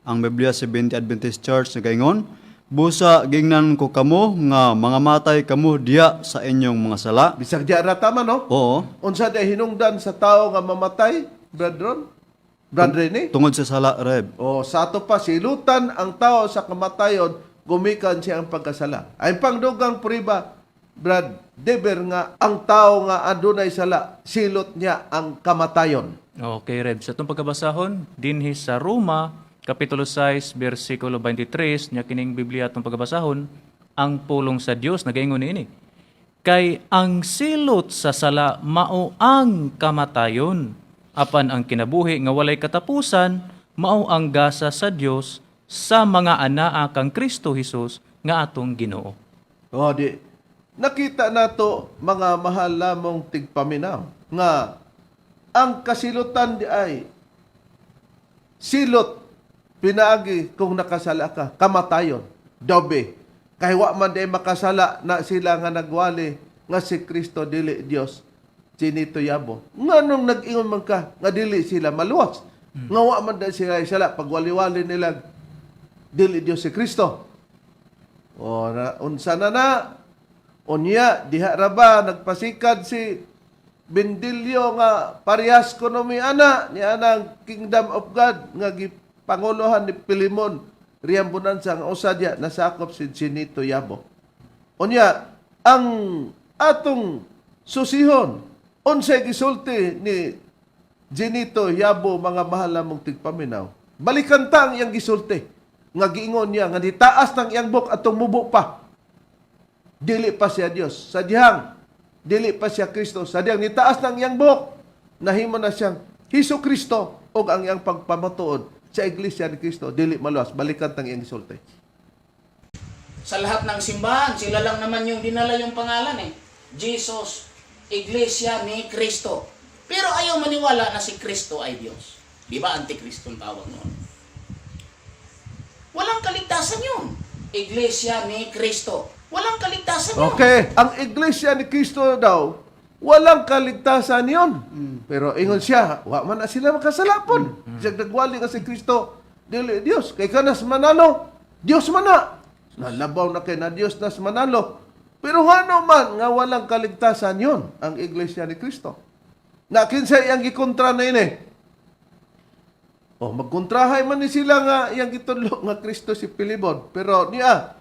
ang Biblia Seventh Adventist Church nagaingon, busa gingnan ko kamo nga mga matay kamo diya sa inyong mga sala. Bisag diya ra tama no? Oo. Unsa day hinungdan sa tao nga mamatay, Brad Ron? Brad Rene? Tungod sa sala Reb. O sa ato pa silutan ang tao sa kamatayon gumikan siya ang pagkasala. Ay pangdugang puriba, Brad Deber nga ang tao nga adunay sala silot niya ang kamatayon. Okay, Reb. Sa itong pagkabasahon, dinhi sa Roma, Kapitulo 6, versikulo 23, niya kining Biblia itong pagkabasahon, ang pulong sa Dios, nagaingon ini. Kay ang silot sa sala mao ang kamatayon, apan ang kinabuhi nga walay katapusan, mao ang gasa sa Dios sa mga anaa kang Kristo Jesus nga atong Ginoo. O di, nakita nato mga mahal lamong tigpaminaw nga ang kasilutan di ay silot pinaagi kung nakasala ka, kamatayon, dobe. Kay wa man day makasala na sila nga nagwali nga si Kristo dili Dios, Ginito Yabo. Nganong nag-ingon man ka nga dili sila maluwas? Nga wa man day sila sala pagwali-wali nila dili Dios si Kristo. O unsa na unya diha ra ba nagpasikad si Bindilyo nga parehas kuno mi ana ni anang Kingdom of God nga Panguluhan ni Pilimon, Riam Bonanza, ang usadya, nasakop si Ginito Yabo. Unya, ang atong susihon, unsay gisulti ni Ginito Yabo, mga mahal mong tigpaminaw. Balikan ta ang iyang gisulti. Nga giingon niya, nga ditaas ng iyang buk atong mubo pa. Dili pa siya Dios. Sa dihang, dili pa siya Kristo. Sa diyang nitaas ng iyang buhok, nahimo na siyang Hesus Kristo o ang iyang pagpamatuod sa Iglesia ni Kristo, dili maluwas. Balikan tang iyang isulti. Sa lahat ng simbahan, sila lang naman yung dinala yung pangalan eh. Jesus, Iglesia ni Kristo. Pero ayaw maniwala na si Kristo ay Diyos. Di ba Antikristo ang tawag noon? Walang kaligtasan yun. Iglesia ni Kristo. Walang kaligtasan yun. Okay, ang Iglesia ni Kristo daw, walang kaligtasan yun. Pero ingon siya, wa man na sila makasalapon. Siya nagwali nga si Kristo, dili Dios. Kay kanas manalo, Dios man na. Nalabaw na kay na Dios nas manalo. Pero ano man nga walang kaligtasan yon ang Iglesia ni Kristo. Na kinsay iyang gikontra na ini. Magkontrahay man ni sila nga iyang gitudlo nga Kristo si Pilimon. Pero niya,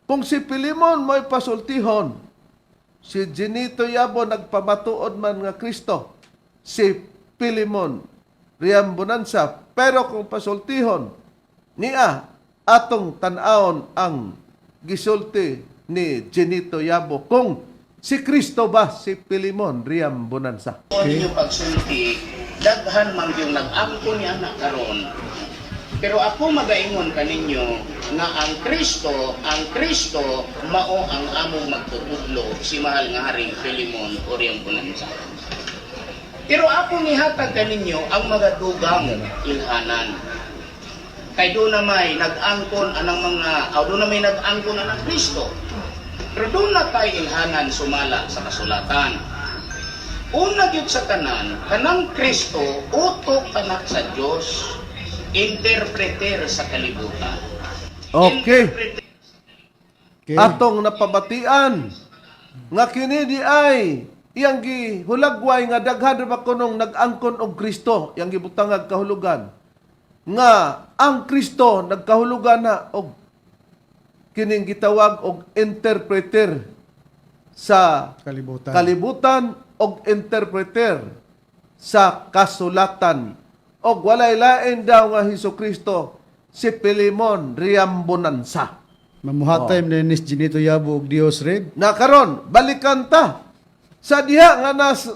kung si Pilimon mo'y pasultihon, si Ginito Yabo nagpamatuod man nga Kristo, si Pilimon Riam Bonanza. Pero kung pasultihon, niya, atong tanawon ang gisulti ni Ginito Yabo kung si Kristo ba si Pilimon Riam Bonanza. Kung yung pagsulti, daghan man yung nag-angko ni anak karon. Pero ako magaingon kaninyo nga ang Kristo mao ang among magtutudlo si mahal nga Haring Pilimon o Riam Bonanza. Pero ako nihatag kaninyo ang magadugang ilhanan. Kay doon na may nag-angkon anang doon na may nag-angkon anang Kristo. Pero doon na tayo ilhanan sumala sa kasulatan. Una gyud sa tanan, kanang Kristo utok anak sa Dios, interpreter sa kalibutan. Okay. Atong napabatian nga kini di ay iyang gihulagway nga daghan ra kunong nag-angkon og Kristo, iyang gibutangag kahulugan nga ang Kristo nagkahulugan na og kining gitawag og interpreter sa kalibutan og interpreter sa kasulatan. Og walay lain daw nga Hesukristo si Pilimon Riam Bonanza. Mamuhatay ni Nis Ginito Yabo og Dios red. Na karon balikan ta sa diha nga nas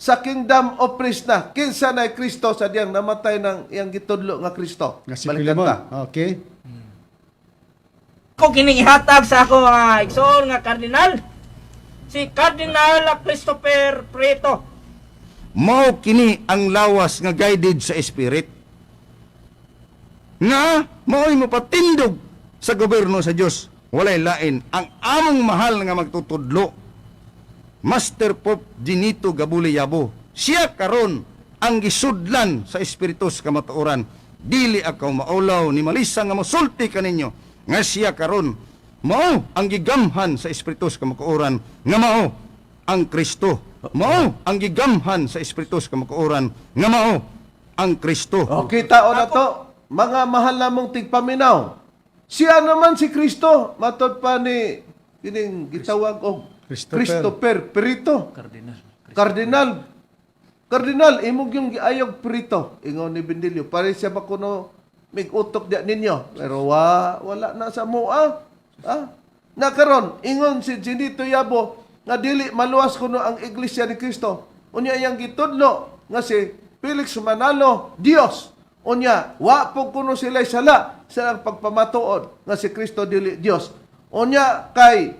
sa kingdom of priest na kinsa na Kristo sa diyang namatay ng iyang gitudlo nga Kristo. Nga si Balikan Pilimon. ta. Okay. Ako kining ihatag sa ako nga igsoon nga kardinal, si Cardinal Christopher Prieto. Mao kini ang lawas nga guided sa Spirit. Nga mao'y mapatindog sa gobyerno sa Dios. Walay lain ang among mahal nga magtutudlo. Master Pope Ginito Gabuli Yabo. Siya karon ang gisudlan sa Espiritus kamatuoran. Dili akaw maulaw ni malisa nga mosulti kaninyo nga siya karon mao ang gigamhan sa Espiritus kamatuoran nga mao ang Kristo. Mao ang gigamhan sa Espiritus kamatuoran nga mao ang Kristo. Okay, tao na to. Mga mahal namong tigpaminaw. Siya naman si Kristo. Matod pa ni kining gitawag og Christopher Prieto. Cardinal, imong yung giayog Prieto. Ingon ni Bendilio. Pare siya ba kuno mig-utok diya ninyo. Pero wala na sa mua. Nakaron, ingon si Ginito Yabo nga dili maluwas kuno ang Iglesia ni Kristo. Unya yang gitudlo nga si Felix Manalo, Dios. Unya, wa po kuno sila sala sa pagpamatuod nga si Kristo dili Dios. Unya kay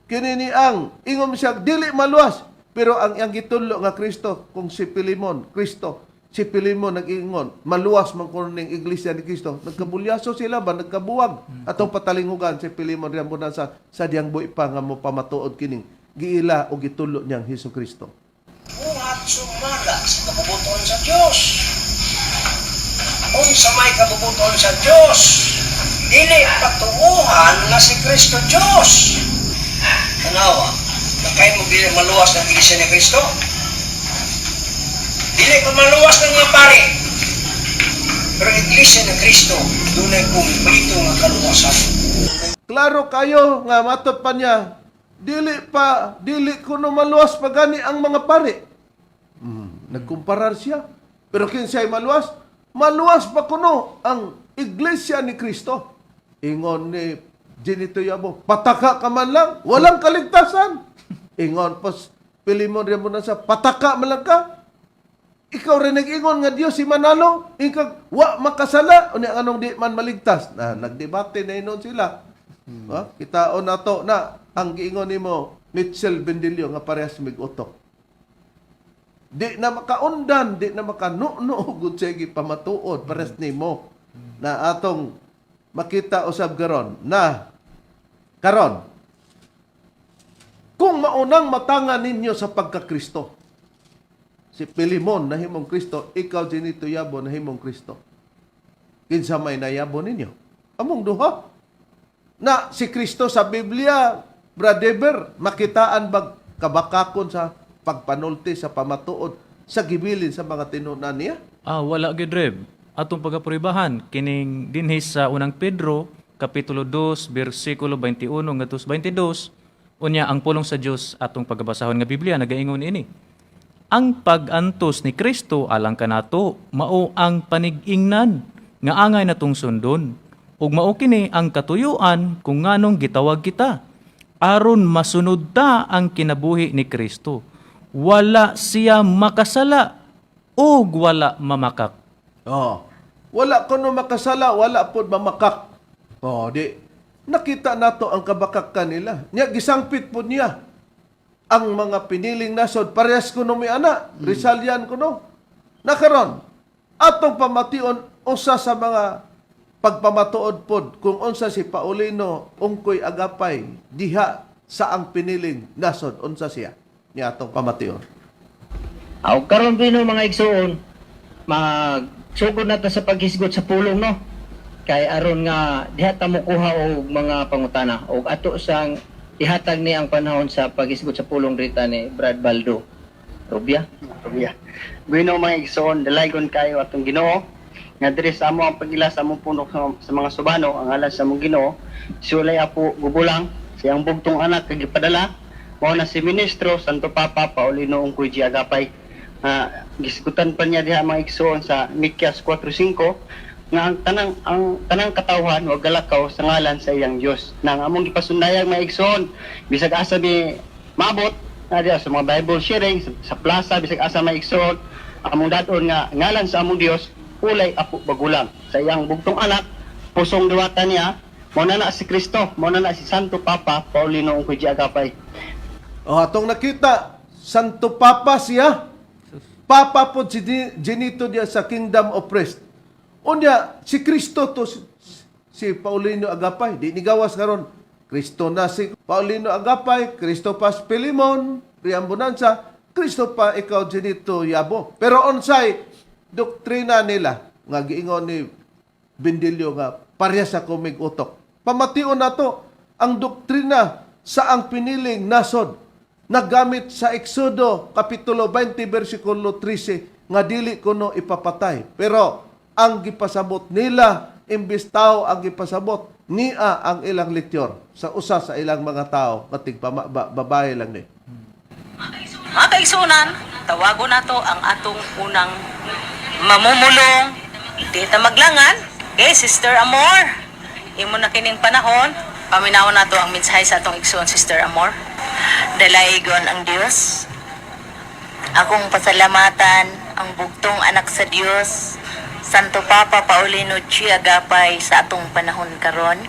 kinini ang ingom siya dili maluwas pero ang iyang gitudlo nga Kristo kung si Pilimon, Kristo, si Pilimon nag-ingon maluwas man kuno ning Iglesia ni Kristo. Nagkabulyaso sila ba nagkabuwag atong patalingugan si Pilimon Riam Bonanza sa diyang buhi pa nga mo pamatuod kining giila o gitudlo niyang Hesukristo. Buhat sumala sa kabubuton sa Dios. Unsa may kabubuton sa Dios, dili patuuhan nga si Kristo Dios. Tanawa, nakay mo dili maluwas ng Iglesia ni Kristo? Dili pa maluwas ng mga pare. Pero Iglesia ni Kristo, dunay kumplito nga kaluwasan. Klaro kayo nga matod pa niya, dili kuno maluwas pa gani ang mga pare. Nagkumparar siya. Pero kinsay maluwas? Maluwas pa kuno ang Iglesia ni Kristo. Ingon ni Ginito Yabo, pataka ka man lang, walang kaligtasan. Ingon po Pilimon rin mo na sa pataka man lang ka. Ikaw rin nag-ingon nga Dios si manalo. Ikaw, wa makasala. O niya anong di man maligtas. Nagdebate na inon sila. Kitaon na to na ang giingon ni mo, Mitchell Bendilio, nga parehas mig-utok. Di na makaundan, di na makanuno, gud sige pamatuod, parehas ni mo, na atong makita usab karon na karon kung maunang matangan ninyo sa pagka-Kristo, si Pilimon na himong Kristo, ikaw Ginito Yabo na himong Kristo, kinsa may nayabo ninyo? Among duha. Na si Kristo sa Biblia, Bradeber, makitaan bag kabakakon sa pagpanulti sa pamatuod sa gibilin sa mga tinunan niya? Wala gid Reb. Atong pagapuribahan kining dinhi sa unang Pedro kapitulo 2 bersikulo 21 ngadto 22 unya ang pulong sa Dios atong pagabasahon nga Biblia nagaingon ini. Ang pag-antos ni Kristo alang kanato mao ang panig-ingnan nga angay natong sundon ug mao kini ang katuyuan kung nganong gitawag kita aron masunod ta ang kinabuhi ni Kristo. Wala siya makasala ug wala mamakak. Wala kuno makasala, wala pod mamakak. Di nakita nato ang kabakakan nila. Nya gisangpit pod niya ang mga piniling nasod parehas kuno may ana, Rizalian kuno. Nakaron atong pamation usa sa mga pagpamatuod pod kung unsa si Paulino ungkoy agapay diha sa ang piniling nasod unsa siya niya atong pamation. Aw karon bino mga igsoon, magsugod na ta sa paghisgot sa pulong no. Kay aron nga diha ta mokuha og mga pangutana og ato sang ihatag ni ang panahon sa paghisgot sa pulong rita ni Brad Baldo. Rubia. Bino mga igsoon, dalaygon kayo atong Ginoo nga diri sa amo ang pagila sa among puno sa mga subano ang alas sa among Ginoo. Sulay Apo Gubulang, siyang bugtong anak kag gipadala mao na si Ministro Santo Papa Paulino Ungkoy G. Agapay. Gisgutan pa niya diha mga igsoon sa Mikyas 4:5 nga ang tanang katawhan o galakaw sa ngalan sa iyang Dios. Nang among gipasundayag mga igsoon, bisag asa mi mabot diha sa mga Bible sharing sa plaza, bisag asa mga igsoon, among dadon nga ngalan sa among Dios ulay Apo Bagulang. Sa iyang bugtong anak, pusong duwata niya, mao na si Kristo, mao na si Santo Papa Paulino Ungkoy G. Agapay. Atong nakita, Santo Papa siya. Papa po si Ginito diya sa Kingdom of Rest. Unya, si Kristo to si Paulino Agapay. Di nigawas karon. Kristo na si Paulino Agapay, Kristo pa si Pilimon, Riambonanza, Kristo pa ikaw Ginito Yabo. Pero unsay doktrina nila nga giingon ni Bendilio nga parehas sa kumig utok. Pamation nato ang doktrina sa ang piniling nasod nagamit sa Exodo kapitulo 20 bersikulo 13 nga dili kuno ipapatay. Pero ang gipasabot nila imbis tao ang gipasabot niya ang ilang lityor sa usa sa ilang mga tao katig babae lang ni. Mga kaigsunan, tawagon nato ang atong unang mamumulong, di ta maglangan. Okay, Sister Amor, imo na kining panahon, paminaw nato ang mensahe sa atong igsoon, Sister Amor. Dalaygon ang Dios. Akong pasalamatan ang bugtong anak sa Dios, Santo Papa Paulino G. Agapay sa atong panahon karon.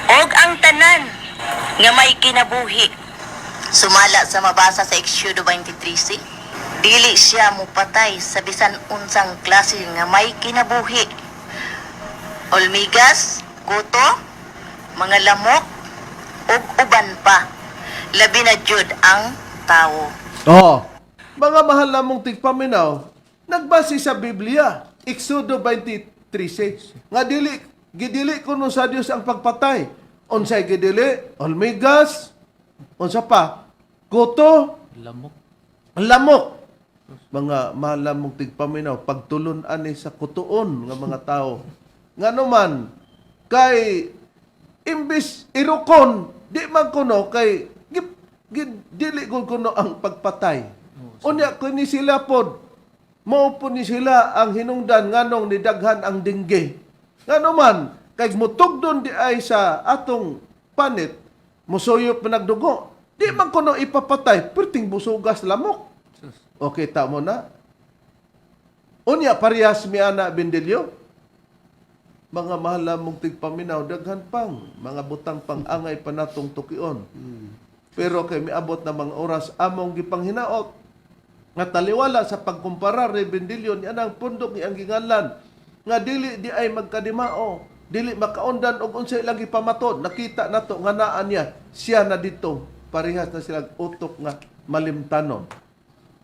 Og ang tanan nga may kinabuhi. Sumala sa mabasa sa Exodo 23:6. Dili siya mupatay sa bisan unsang klase nga may kinabuhi. Olmigas, kuto, mga lamok, ug uban pa. Labi na jud ang tao. Mga mahal namong tigpaminaw, nagbase sa Biblia, Exodo 23:6. Nga gidili kuno sa Dios ang pagpatay. Unsay gidili? Olmigas, unsa pa? Kuto, lamok. Mga mahal namong tigpaminaw, pagtulon ani sa kutuon nga mga tao. Nga naman, kay imbis irukon, di man kuno kay dili kuno ang pagpatay. Unya kuni sila pod mao po ni sila ang hinungdan nganong nidaghan ang dingge. Ngano man kay mutugdon di ay sa atong panit musuyop nagdugo. Di man kuno ipapatay, perting busugas lamok. Okay, tamo na. Unya parehas mi ana Bendelyo. Mga mahal mong tigpaminaw, daghan pang, mga butang pang-angay pa natong tukion. Pero kay miabot na mga oras, among gipanghinaot, nga taliwala sa pagkumpara ni Bendelyo ni anang pundok ni ang gingalan, nga dili di ay magkadimao, dili makaundan og unsay ilang ipamaton. Nakita nato nga naa niya, siya na dito, parehas na sila utok nga malimtanon.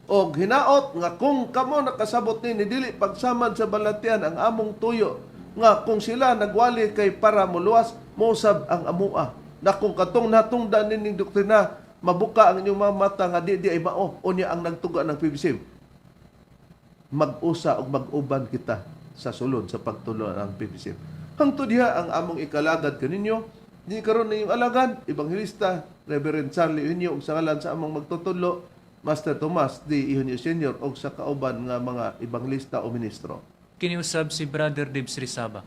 Og hinaot nga kung kamo nakasabot ni dili pagsamad sa balatian ang among tuyo, nga kung sila nagwali kay para muluwas, musab ang amua. Na kung katong natungdan nining doktrina, mabuka ang inyong mga mata nga di ay mao, unya ang nagtuga ng PBC. Mag-usa og mag-uban kita sa sulod sa pagtulo ng PBC. Hangtod diha ang among ikalagad kaninyo. Di karon na yung alagad, Evangelista, Reverend Charlie Ihunyo, ug sa ngalan sa among magtutulo, Master Tomas D. Ihunyo Sr. ug sa kauban nga mga Evangelista o Ministro. Kiniusab si Brother Dibs Rizaba.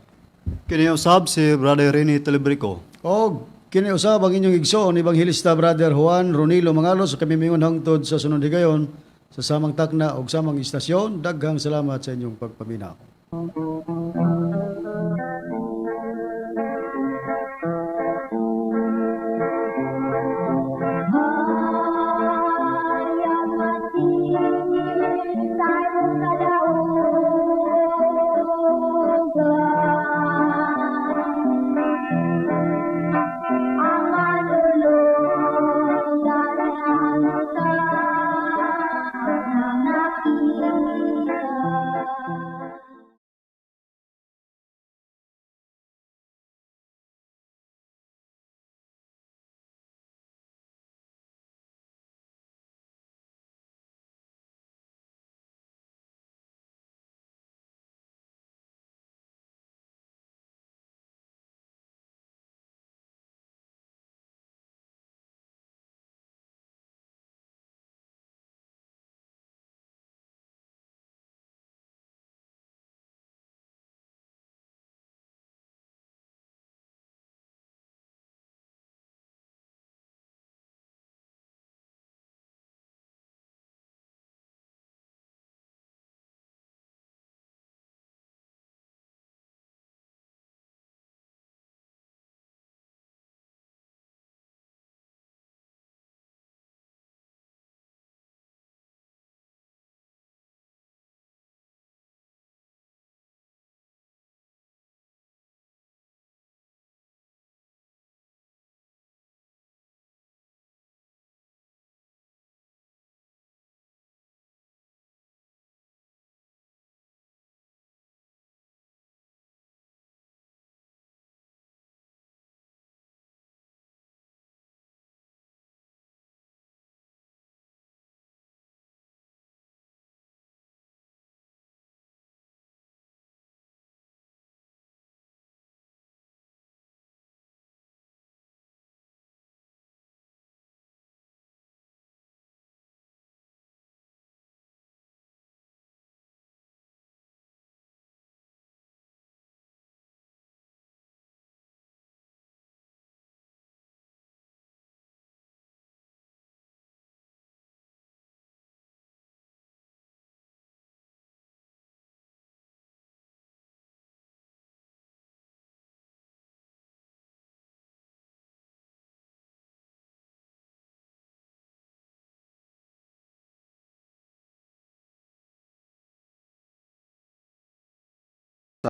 Kiniusab si Brother Rene Telebrico. Og kiniusab ang inyong igsoon, Evangelista Brother Juan Ronilo Mangalos, sa kami mingon hangtod sa sunod higayon, sa samang takna o samang istasyon. Daghang salamat sa inyong pagpaminaw.